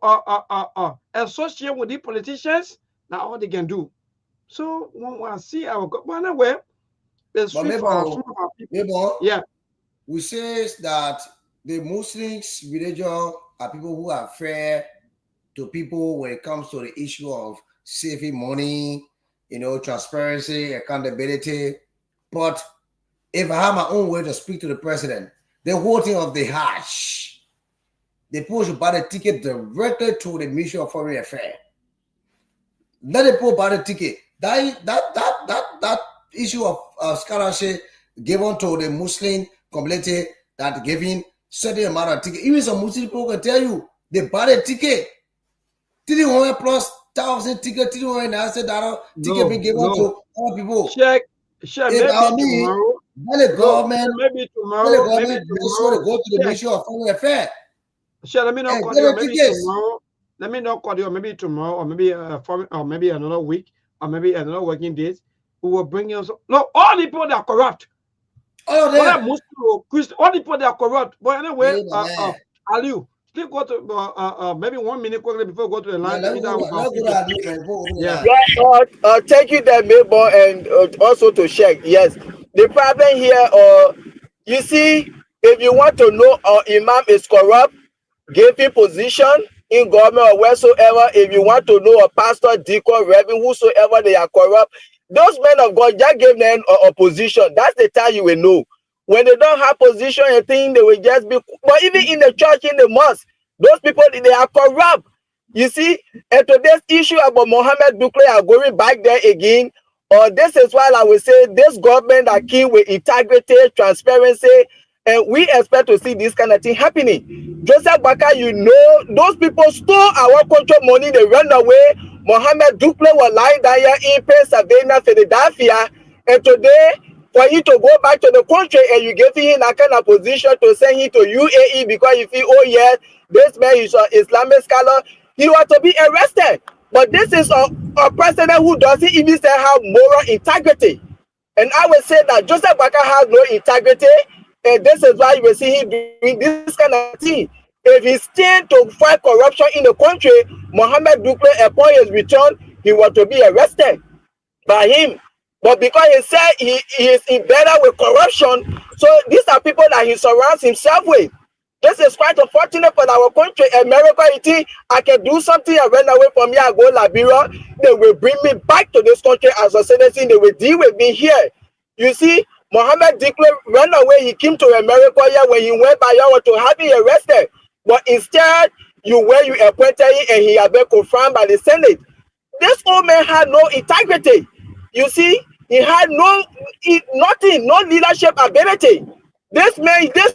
Speaker 12: associate with the politicians. That's all they can do. So when I see our government, well, it's some of our people.
Speaker 15: Yeah. We say that the Muslims religion are people who are fair to people when it comes to the issue of saving money, transparency, accountability. But if I have my own way to speak to the president, the whole thing of the hash, the people should buy the ticket directly to the Ministry of Foreign Affairs. Let the people buy the ticket. That issue of scholarship given to the Muslim community, that giving certain amount of ticket. Even some Muslim people can tell you they buy the ticket. 300 plus thousand ticket, $300 ticket being given to all people.
Speaker 12: Check,
Speaker 15: if
Speaker 12: maybe
Speaker 15: tomorrow. Let the government,
Speaker 12: maybe tomorrow,
Speaker 15: make sure they go to the Ministry of Foreign Affairs.
Speaker 12: Sure, let me not call you. Maybe tomorrow. Let me not call you. Maybe tomorrow, or maybe another week, or maybe another working days. We will bring you. No, all the people that are corrupt.
Speaker 15: All of them.
Speaker 12: All the people that are corrupt. But anyway, Aliu, please go to maybe 1 minute quickly before we go to the line.
Speaker 14: Thank you, that Mabel, and also to check. Yes, the problem here, you see, if you want to know imam is corrupt, give him position in government or wheresoever. If you want to know a pastor, deacon, reverend, whosoever they are corrupt, those men of God just give them a position. That's the time you will know. When they don't have position and think, they will just be. But even in the church, in the mosque, those people, they are corrupt. You see, and today's issue about Mohammed Dukle are going back there again. This is why I will say this government are keen with integrity, transparency, and we expect to see this kind of thing happening. Joseph Baka, those people stole our country money, they run away. Mohammed Dukle was lying down here in Pennsylvania, Philadelphia, and today, for you to go back to the country and you give him that kind of position to send him to UAE because you feel, oh yes, this man is an Islamic scholar, he was to be arrested. But this is a president who doesn't even have moral integrity. And I will say that Joseph Baka has no integrity, and this is why you will see him doing this kind of thing. If he stand to fight corruption in the country, Mohammed Dukle, upon his return, he was to be arrested by him. But because he said he is in better with corruption, so these are people that he surrounds himself with. This is quite unfortunate for our country. America, I can do something and run away from here, I go Liberia. They will bring me back to this country as a citizen. They will deal with me here. You see, Mohammed Dukle ran away. He came to America here. When he went by here to have him arrested. But instead, you appointed him and he had been confirmed by the Senate. This old man had no integrity. You see, he had nothing, no leadership ability. This man, this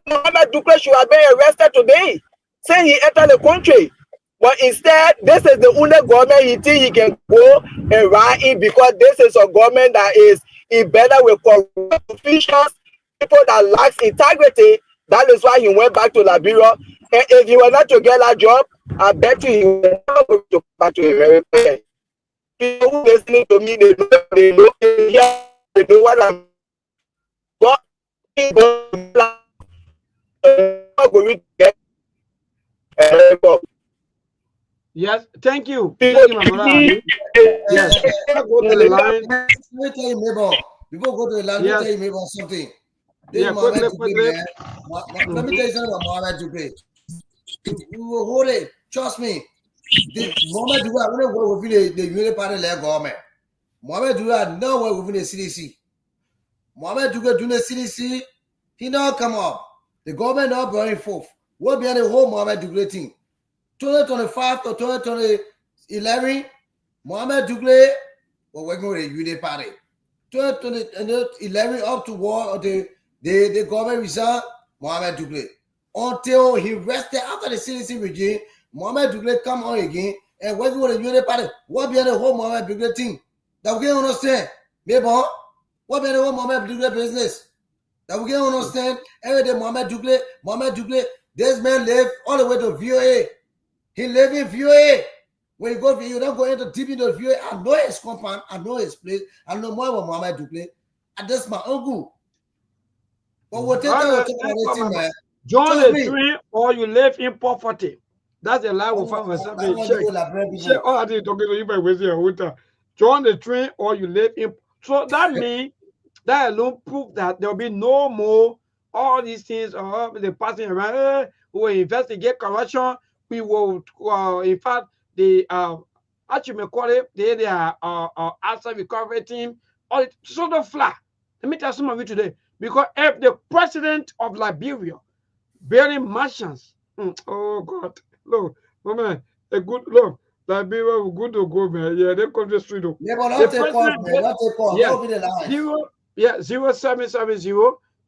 Speaker 14: Mohammed Dukle should have been arrested today, saying he entered the country. But instead, this is the only government he think he can go and ride in, because this is a government that is in better with corrupt officials, people that lacks integrity. That is why he went back to Liberia. And if he was not to get that job, I bet you he will never go to back to America. People who listening to me, they know what I'm
Speaker 12: Yes, thank you. Thank you, my brother. Yes, go to the line.
Speaker 15: Let me tell you, Mabel. Before go to the line, let me tell you, Mabel, something.
Speaker 12: Quickly.
Speaker 15: Let me tell you something about Mohammed Dukle. You will hold it. Trust me. The Mohammed Dukle, I wouldn't work with the unit party led government. Mohammed Dukle no work within the CDC. Mohammed Dukle doing the CDC, he now come up. The government now bringing forth. What behind the whole Mohammed Dukle thing? 2025 to 2011, Mohammed Dukle was working with the unit party. 2011 up to war, the government resigned, Mohammed Dukle. Until he rested after the CDC regime, Mohammed Dukle come on again and working with the unit party. What behind the whole Mohammed Dukle thing? That we can understand. Maybe what behind the whole Mohammed Dukle business? That we can understand. Every day Mohammed Dukle, this man live all the way to VOA. He live in VOA. When you go to, you don't go into deep into VOA. I know his compound. I know his place. I know more about Mohammed Dukle. And that's my uncle. But what man?
Speaker 12: Join the train or you live in poverty. That's the lie we find myself. Check all I did talking to you by Wednesday. Join the train or you live in. So that means that alone prove that there will be no more all these things. The passing around. We will investigate corruption. we will, in fact, the actually call it they are asset recovery team or sort of flat. Let me tell some of you today because if the president of Liberia, Barry Martians, oh God, look, man, a good look. Liberia good to go, man. Yeah, they come to the street.
Speaker 15: Yeah, but don't take calls, man. Don't take calls.
Speaker 12: Yeah,
Speaker 15: Don't be the line.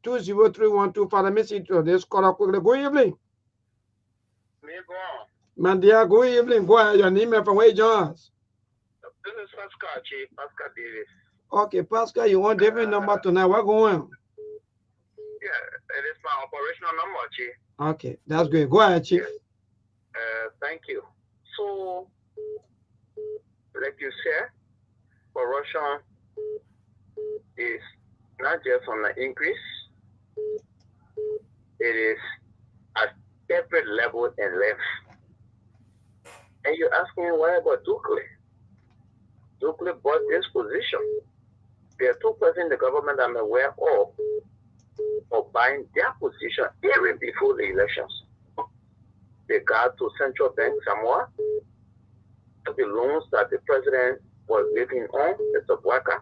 Speaker 12: 0770-203125. Let me see to this call quickly. Good evening. Man, dear, good evening. Go ahead. Your name and from where you join us.
Speaker 18: This is Pascal, Chief. Pascal Davis.
Speaker 12: Okay, Pascal, you want different number tonight. What going on?
Speaker 18: Yeah, it is my operational number, Chief.
Speaker 12: Okay, that's great. Go ahead, Chief.
Speaker 18: Thank you. So, like you said, corruption is not just on the increase, it is at every level and length. And you're asking why about Dukley? Dukley bought this position. There are two persons in the government I'm aware of buying their position even before the elections. They got to central bank somewhere. The loans that the president was living on, Mr. Bwaka,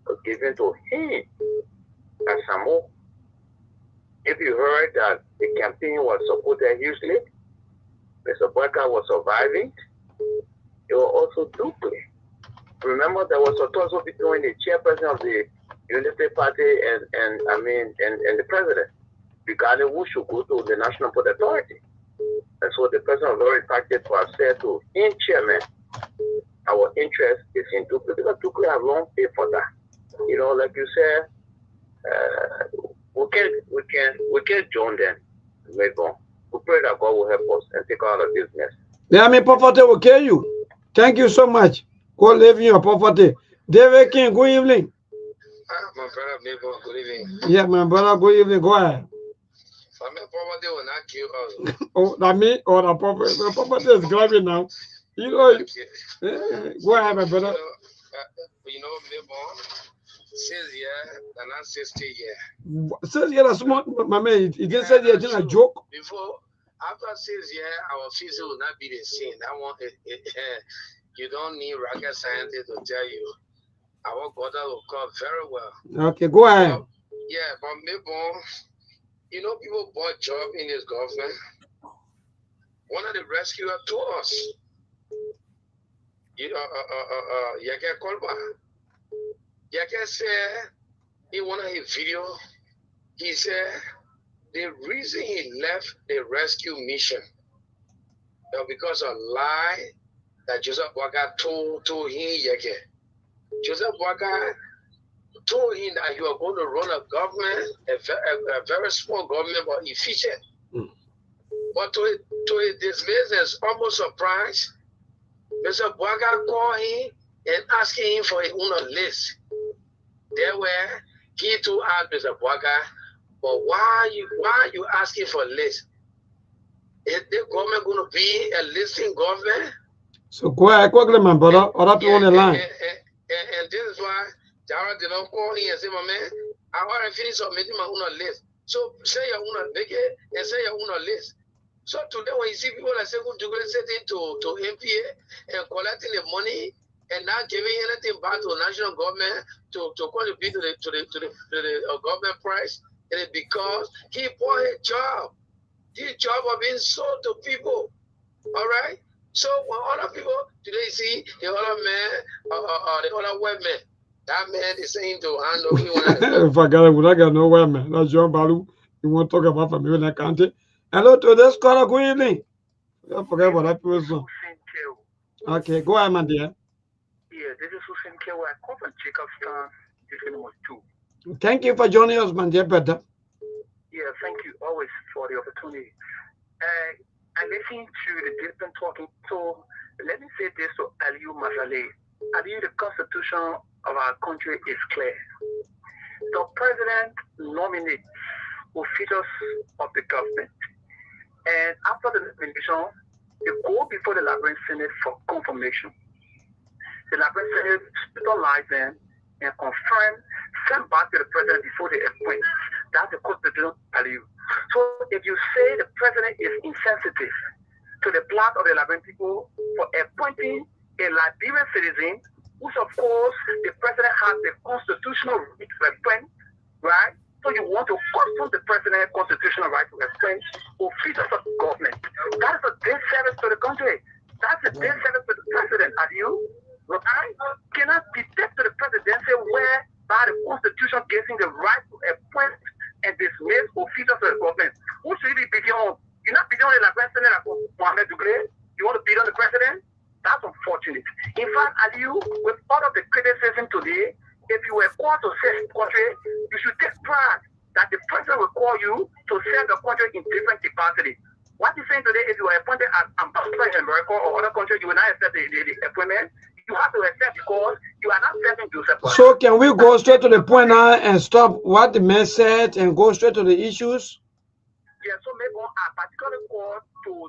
Speaker 18: was given to him as Samo. If you heard that the campaign was supported hugely, Mr. Bwaka was surviving, it was also Dukley. Remember, there was a tussle between the chairperson of the Unity Party and the president regarding who should go to the National Port Authority. And so the president of the Lorry Party was said to him, chairman, our interest is in Dukley because Dukley have long paid for that. You know, like you said, we can join them. We pray that God will help us and take out of this mess.
Speaker 12: Yeah, I mean, poverty will kill you. Thank you so much. Go live in your poverty. David King, good evening.
Speaker 18: My brother, Mabel, good evening.
Speaker 12: Yeah, my brother, good evening. Go ahead.
Speaker 18: Poverty will not kill us.
Speaker 12: Oh, that me or the poverty? The poverty is grabbing now. You know, go ahead, my brother.
Speaker 18: Mabel, 6 years and not 60 years.
Speaker 12: 6 years, that's small, my man. It just said it's a joke.
Speaker 18: Before, after 6 years, our physics will not be the same. That one, you don't need rocket scientists to tell you. Our God will come very well.
Speaker 12: Okay, go ahead.
Speaker 18: But Mabel, people bought job in this government. One of the rescuers to us, Yake Kolba. Yake said in one of his videos, he said the reason he left the rescue mission was because of lie that Joseph Bwaka told him, Yake. Joseph Bwaka told him that he was going to run a government, a very small government, but efficient. But to his dismay, and almost surprised, Mr. Bwaka called him and asking him for his own list. There where he too asked Mr. Bwaka, but why are you asking for a list? Is the government going to be a listing government?
Speaker 12: So go ahead quickly, my brother. Other people on the line.
Speaker 18: And this is why Jara did not call him and say, my man, I already finished submitting my own list. So say your own, make it and say your own list. So today when you see people that say good to setting to MPA and collecting the money and not giving anything back to the national government to contribute to the government price, it is because he bought a job. His job of being sold to people. All right? So when other people today see the other man or the other white man, that man is saying to handle him.
Speaker 12: If I got no way, man. That's John Balu. You want to talk about from in that country? Hello to this caller. Good evening. Don't forget about that person. Okay, go ahead, my dear.
Speaker 18: Yeah, this is Hussein Kewa. I come from Jacobstown, district number 2.
Speaker 12: Thank you for joining us, my dear brother.
Speaker 18: Yeah, thank you always for the opportunity. I listened to the different talking. So let me say this to Aliyu Mazale. Aliyu, the constitution of our country is clear. The president nominates officials of the government. And after the nomination, they go before the Liberian Senate for confirmation. The Liberian Senate scrutinize them and confirm, send back to the president before they appoint. That's the constitution, Aliyu. So if you say the president is insensitive to to the blood of the Liberian people for appointing a Liberian citizen, which of course the president has the constitutional right to appoint, right? So you want to custom the president's constitutional right to appoint officials of government. That is a disservice to the country. That's a disservice to the president. Are you? Right? Cannot dictate to the presidency whereby the constitution gives him the right to appoint and dismiss officials of the government. Who should he be bidding on? You're not bidding on the president like Mohamed Dugle. You want to bid on the president? That's unfortunate. In fact, Aliyu, with all of the criticism today, if you were called to serve the country, you should take pride that the president will call you to serve the country in different capacities. What you're saying today, if you are appointed as ambassador in America or other countries, you will not accept the appointment. You have to accept because you are not serving Joseph.
Speaker 12: So can we go straight to the point now and stop what the man said and go straight to the issues?
Speaker 18: Yeah, so maybe a particular call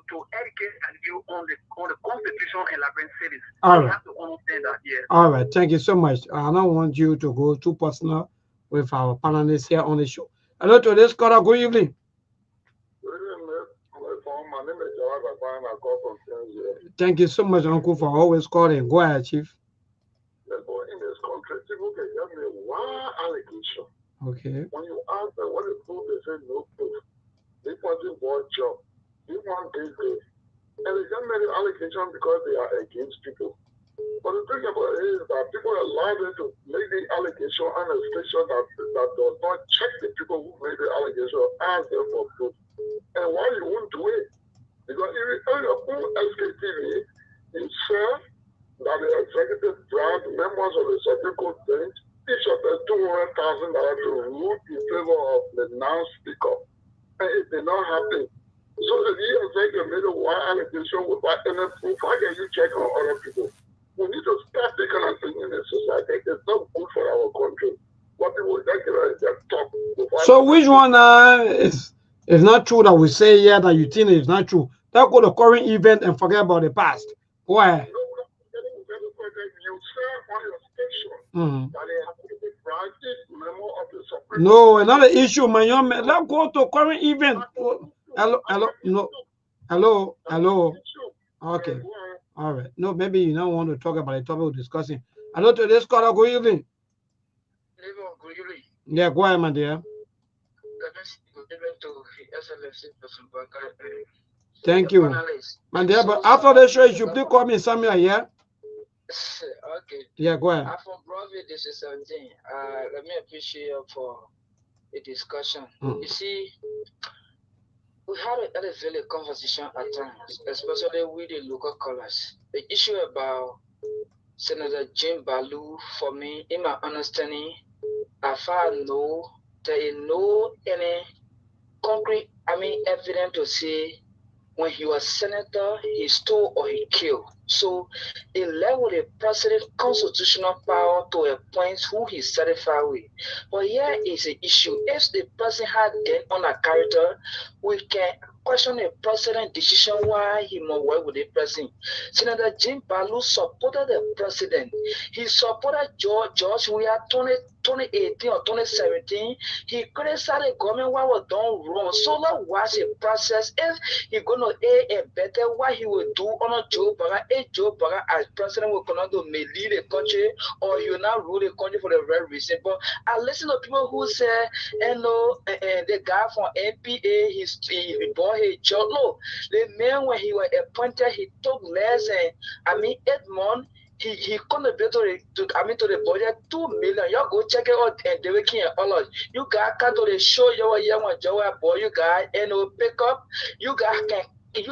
Speaker 18: to educate you on the constitution and Liberian cities.
Speaker 12: All
Speaker 18: You
Speaker 12: right.
Speaker 18: have to understand that, yes.
Speaker 12: All right, thank you so much. I don't want you to go too personal with our panelists here on the show. Hello to this caller. Good evening.
Speaker 19: My name is Jawad. I call from Kenya.
Speaker 12: Thank you so much, Uncle, for always calling. Go ahead, Chief.
Speaker 19: In this country, people can give me one allegation.
Speaker 12: Okay.
Speaker 19: When you ask them what is proof, they say no proof. They person bought job. They want this. And they get many allegations because they are against people. But the thing about it is that people allow them to make the allegation on a station that does not check the people who made the allegation, ask them for proof. And why you won't do it? Because if you tell your own Sktv, you serve that the executive branch members of the Supreme Court bench, each of them $200,000 to rule in favor of the non-speaker. And it did not happen. So if you executive made a one allegation without any proof, how can you check on other people? We need to stop that kind of thing in the society. It's not good for our country. What people just talk.
Speaker 12: So which one is not true that we say here that you think is not true? That go to current event and forget about the past. Why? No, another issue, my young man. Let's go to current event. Hello, no, hello. Okay, all right. No, maybe you don't want to talk about the topic we're discussing. Hello to this caller. Good evening.
Speaker 20: Good evening.
Speaker 12: Yeah, go ahead, my dear. Thank you, my dear. But after the show, you should please call me somewhere, yeah?
Speaker 20: Okay.
Speaker 12: Yeah, go ahead.
Speaker 20: I'm from Broadway, this is 17. Let me appreciate you for the discussion. You see, we had a really conversation at times, especially with the local callers. The issue about Senator Jim Balu, for me, in my understanding, as far as I know, there is no any concrete, evidence to say when he was senator, he stole or he killed. So it left with the president constitutional power to appoint who he's satisfied with. But here is the issue. If the president had then on a character, we can question the president's decision why he must work with the president. Senator Jim Balu supported the president. He supported George Weah 2018 or 2017. He criticized the government what was done wrong. So let's watch the process. If he's going to aid and better what he will do on Joe Biden, if Joe Biden as president will continue to lead the country or he will not rule the country for the right reason. But I listen to people who say, the guy from NPA, he bought his job. No, the man when he was appointed, he took less than 8 months. He contributed to the budget $2 million. Y'all go check it out and they will keep all of you guys come to the show your young Joe boy, you guys pick up. You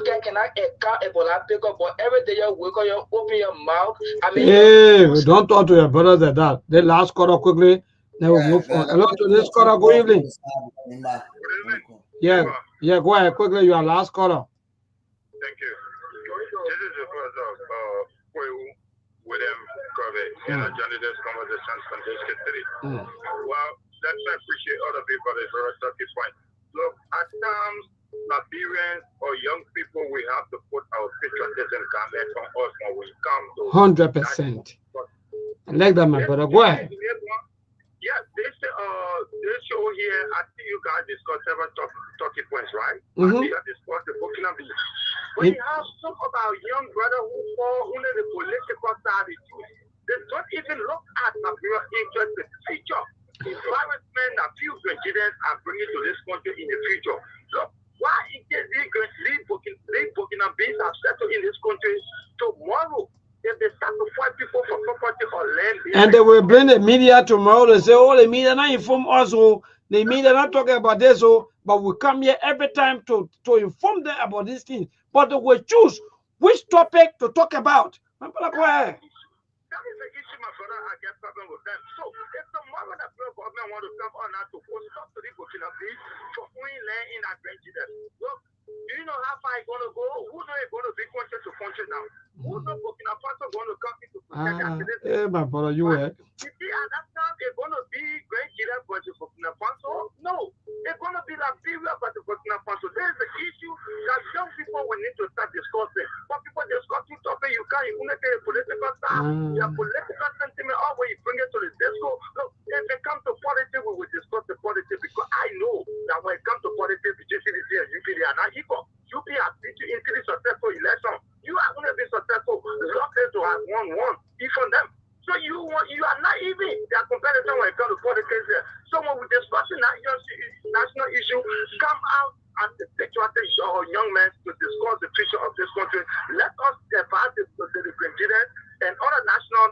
Speaker 20: guys cannot account about pick up, but every day you wake up, you open your mouth.
Speaker 12: Hey, don't talk to your brothers like that. The last caller quickly. Then we'll move on. Hello to this caller. Good evening. Yeah, go ahead quickly. You are last caller.
Speaker 19: Thank you. This is the first of William Covey, joining this conversation from Sktv-Lib. Well, let's appreciate other people at the very starting point. Look, at times, Liberians or young people, we have to put our patriotism garment on us when we come to
Speaker 12: 100%. I like that, my brother. Go ahead.
Speaker 19: Yeah, this show here, I think you guys discuss several talking points, right? I think you discussed the booking of the. When you have into this country in the future. So why in case leave Burkina Faso are settled in this country tomorrow? If they start to fight people for property or land,
Speaker 12: and they will blame the media tomorrow. They say, oh, the media not inform us, oh, the media not talking about this, oh, but we come here every time to inform them about these things. But they will choose which topic to talk about.
Speaker 19: That is the issue, my brother. I get problem with them. So if tomorrow the federal government want to come on now to force stop to the Burkina Faso for owning land in Nigeria, look, do you know how far it's going to go? Who know it's going to be country to country now? Who know Burkina Faso going to come into protect their citizens?
Speaker 12: Hey, my brother, you were.
Speaker 19: You see, at that time, it's going to be Nigeria versus Burkina Faso? No. It's going to be Liberia versus Burkina Faso. There is the issue that young people will need to start discussing. But people discussing topic, you can't even make a political style. Your political sentiment, all when you bring it to the disco. Look, if it comes to politics, we will discuss the politics because I know that when it comes to politics between CDC and UP, they are not equal. UP has been to increase successful election. You are going to be successful. Luckily to have won each from them. So you are not even their competitor when it comes to politics here. So when we discussing that national issue, come out and take your young men to discuss the future of this country. Let us advance the Nigerians and other national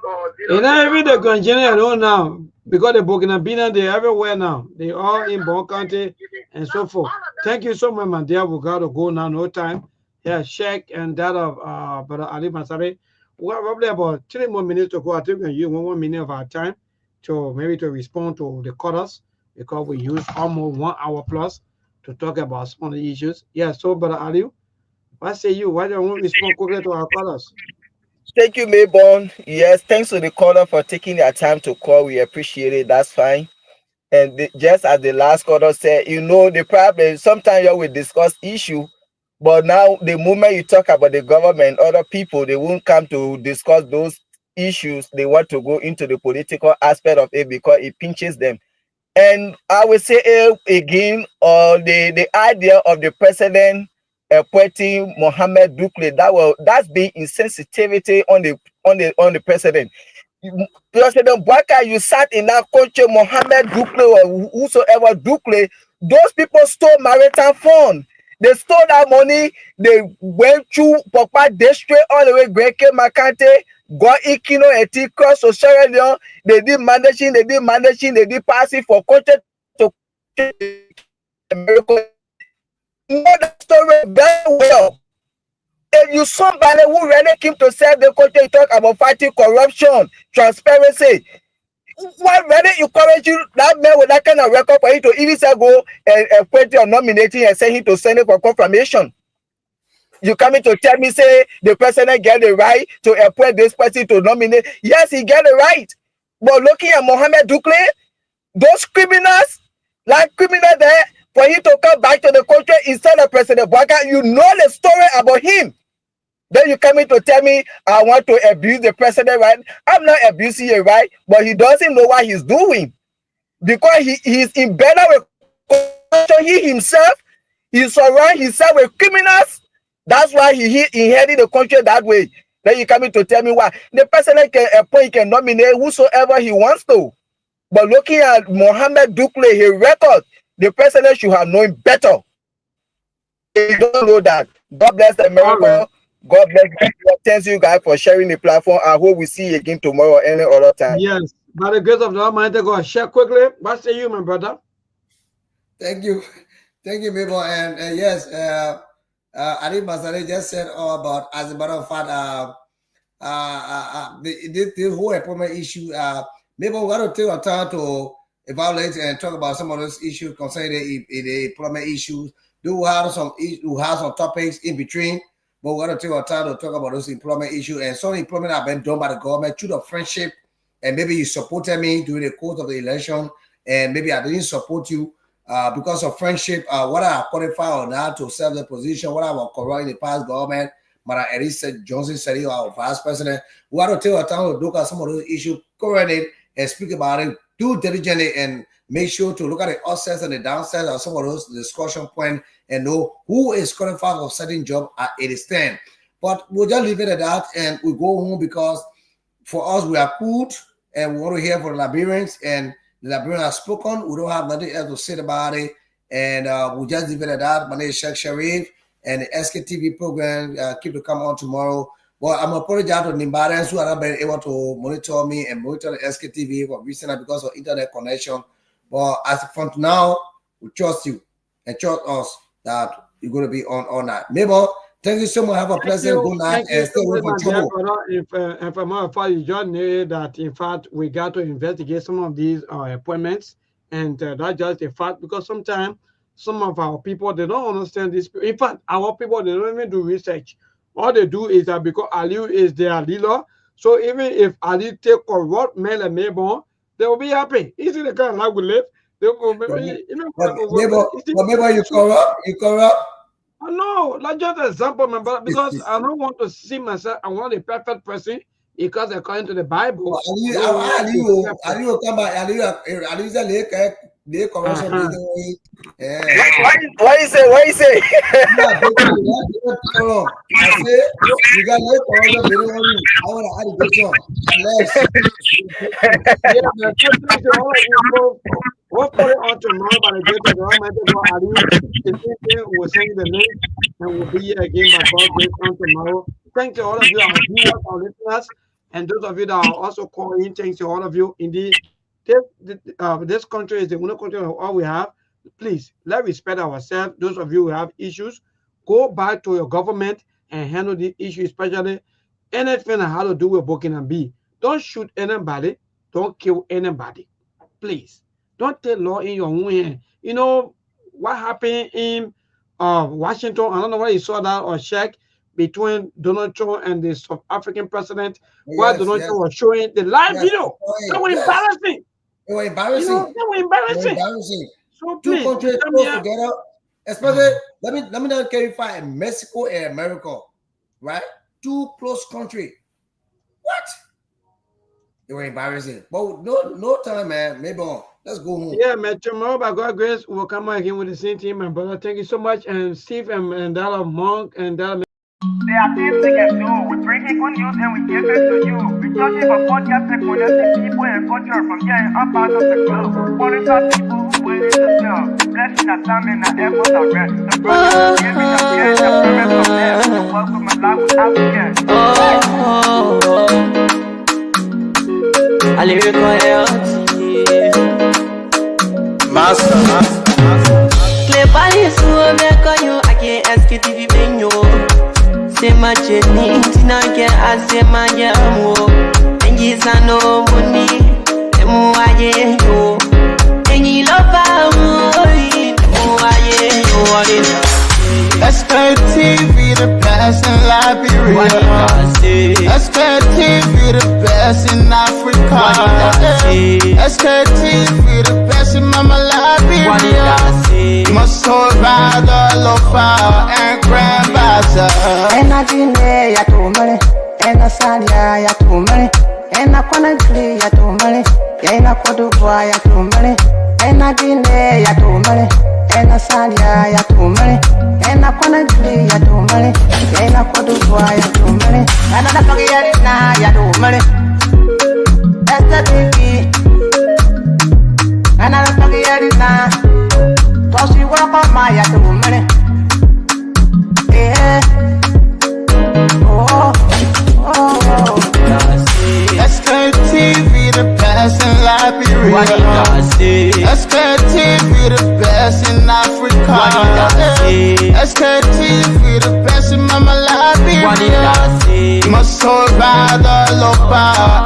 Speaker 12: and not even the Nigerians alone now, because the Burkina Faso, they're everywhere now. They are in Bon County and so forth. Thank you so much, my dear. We got to go now, no time. Yeah, Sheikh and that of Brother Ali Masari. We have probably about 3 more minutes to go. I think we can use 1 minute of our time to maybe to respond to the callers, because we use almost 1 hour plus to talk about some of the issues. Yeah, so Brother Ali, what say you? Why don't you respond quickly to our callers?
Speaker 14: Thank you, Mayborn. Yes, thanks to the caller for taking their time to call. We appreciate it. That's fine. And just as the last caller said, you know, the problem, sometimes you will discuss issue, but now the moment you talk about the government, other people, they won't come to discuss those issues. They want to go into the political aspect of it because it pinches them. And I will say again, the idea of the president appointing Mohamed Dukle, that's being insensitivity on the president. President Baka, you sat in that country, Mohamed Dukle or whosoever Dukle, those people stole maritime fund. They stole that money. They went through Papa District all the way, Greke Makante, got Ikino, Eti, cross to Sierra Leone. They did managing, they did passing for country to America. You know the story very well. If you somebody who really came to serve the country, talk about fighting corruption, transparency, what really encourage you, that man with that kind of record for you to even say go and appoint or nominating and send him to Senate for confirmation? You coming to tell me, say, the president get the right to appoint this person to nominate? Yes, he get the right. But looking at Mohamed Dukle, those criminals, like criminals there, for him to come back to the country instead of President Baka, you know the story about him. Then you coming to tell me I want to abuse the president, right? I'm not abusing it, right? But he doesn't know what he's doing. Because he's in better with he himself, he surrounds himself with criminals. That's why he inherited the country that way. Then you coming to tell me why the president can appoint, he can nominate whosoever he wants to. But looking at Mohamed Dukle, his record, the president should have known better. He don't know that. God bless America. God bless you. Thanks you guys for sharing the platform. I hope we see you again tomorrow or any other time.
Speaker 12: Yes, by the grace of the Almighty God, share quickly. What say you, my brother?
Speaker 15: Thank you, Mabel. And yes, Ali Masare just said all about, as a matter of fact, the whole appointment issue. Maybe we're going to take our time to evaluate and talk about some of those issues concerning the employment issues. Do have some topics in between, but we're going to take our time to talk about those employment issues. And some employment have been done by the government through the friendship, and maybe you supported me during the course of the election, and maybe I didn't support you because of friendship. What I qualify or not to serve the position, what I was corrupt in the past government, Madam Erisa Johnson said, our vice president. We got to take our time to look at some of those issues, cover it, and speak about it, do diligently, and make sure to look at the upsides and the downsides of some of those discussion points and know who is qualified for certain job at it stand. But we'll just leave it at that and we go home, because for us, we are good and we want to hear from the Liberians, and the Liberians have spoken. We don't have nothing else to say about it. And we'll just leave it at that. My name is Sheikh Sharif, and the Sktv program keep to come on tomorrow. Well, I'm apologize to Nimbarans who are not been able to monitor me and monitor the Sktv for recently because of internet connection. But as from now, we trust you and trust us that you're going to be on all night. Mabel, thank you so much. Have a pleasant good night and stay away from trouble.
Speaker 12: If I'm not for you, John, that in fact we got to investigate some of these appointments, and that's just a fact because sometimes some of our people they don't understand this. In fact, our people they don't even do research. All they do is that because Ali is their leader, so even if Ali take corrupt Mel and Mabon, they will be happy. Is it the kind of life we live? They will be,
Speaker 15: Maybe you corrupt? You corrupt?
Speaker 12: No, like just an example, my brother, because I don't want to see myself. I want a perfect person because according to the Bible.
Speaker 14: Why you say?
Speaker 15: I say you got late corruption. I want to add
Speaker 12: we'll put it on tomorrow by the grace of the Almighty God. We'll send the link and we'll be here again by God's grace on tomorrow. Thank you all of you, our viewers, our listeners, and those of you that are also calling. Thanks to all of you. Indeed, this country is the only country of all we have. Please, let's respect ourselves. Those of you who have issues, go back to your government and handle the issue, especially anything that has to do with Burkina B. Don't shoot anybody. Don't kill anybody. Please. Don't take law in your own hand. You know what happened in Washington? I don't know whether you saw that or check between Donald Trump and the South African president. While Donald Trump was showing the live video. That was embarrassing.
Speaker 15: It was embarrassing.
Speaker 12: You know, that was embarrassing. So
Speaker 15: two
Speaker 12: please,
Speaker 15: countries close together. Especially, let me not clarify Mexico and America, right? Two close countries. What? It was embarrassing. But no time, man. Maybe on. Let's go home.
Speaker 12: Yeah, man. Tomorrow, by God's grace, we'll come back again with the same team, my brother. Thank you so much. And Steve and Dalla Monk and Dalla.
Speaker 4: There are things we can do. We bring in good news and we give it to you. We searching for podcast and connecting people and culture from here and up out of the globe. Monitor people who willing to sell. The blessing that time and the efforts are rest. The project is giving us here and the premise from there. The work with my life without fear.
Speaker 1: I lyrical health.
Speaker 2: Master.
Speaker 1: Clay Paris, who make on you, I can't ask it if you bring you. Say my journey, Tina can I say my yamo. And you say no money, and who I you. And you love
Speaker 2: Sktv, the best in Liberia. Sktv, the best in Africa. Sktv, the best in Mama Liberia. Must hold by the lofa and grandfather.
Speaker 3: And I didn't ya to money, and I said ya to money, and I couldn't clear ya to money, and I could do ya to money, and I didn't ya to money, and I said ya to money, and I couldn't clear ya to money, and I could do ya to money, and I don't get it now ya to money. That's the thing, and I don't get it now. Cause you work on my ya to money. Yeah.
Speaker 2: Sktv, the best in Liberia. Sktv, the best in Africa. Sktv, the best in Mama Liberia. Must hold by the lofa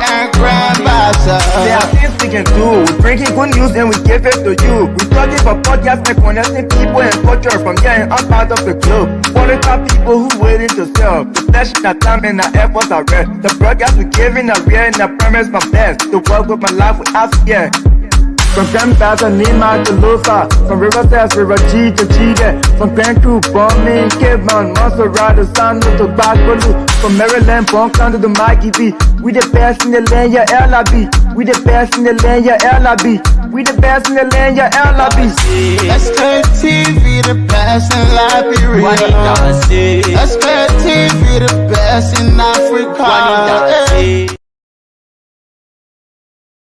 Speaker 2: and grandfather.
Speaker 4: There are things we can do. We bring in good news and we give it to you. We searching for podcast and connecting people and culture from here and up out of the globe. Monitor people who willing to sell. The flesh, the time and the efforts are rest. The broadcast we giving a real and the premise from best. To work with my life without fear. From grandfather Nima to Lufa, from Riverside to Raji to Chige, from Grand Crew, Bombing, Kidman, Montserrat to San to Backwalu, from Maryland, Bonk to Mikey B. We the best in the land, yeah, LIB. We the best in the land, yeah, LIB. We the best in the land, yeah, LIB.
Speaker 2: Sktv, the best in Liberia. Sktv, the best in Africa.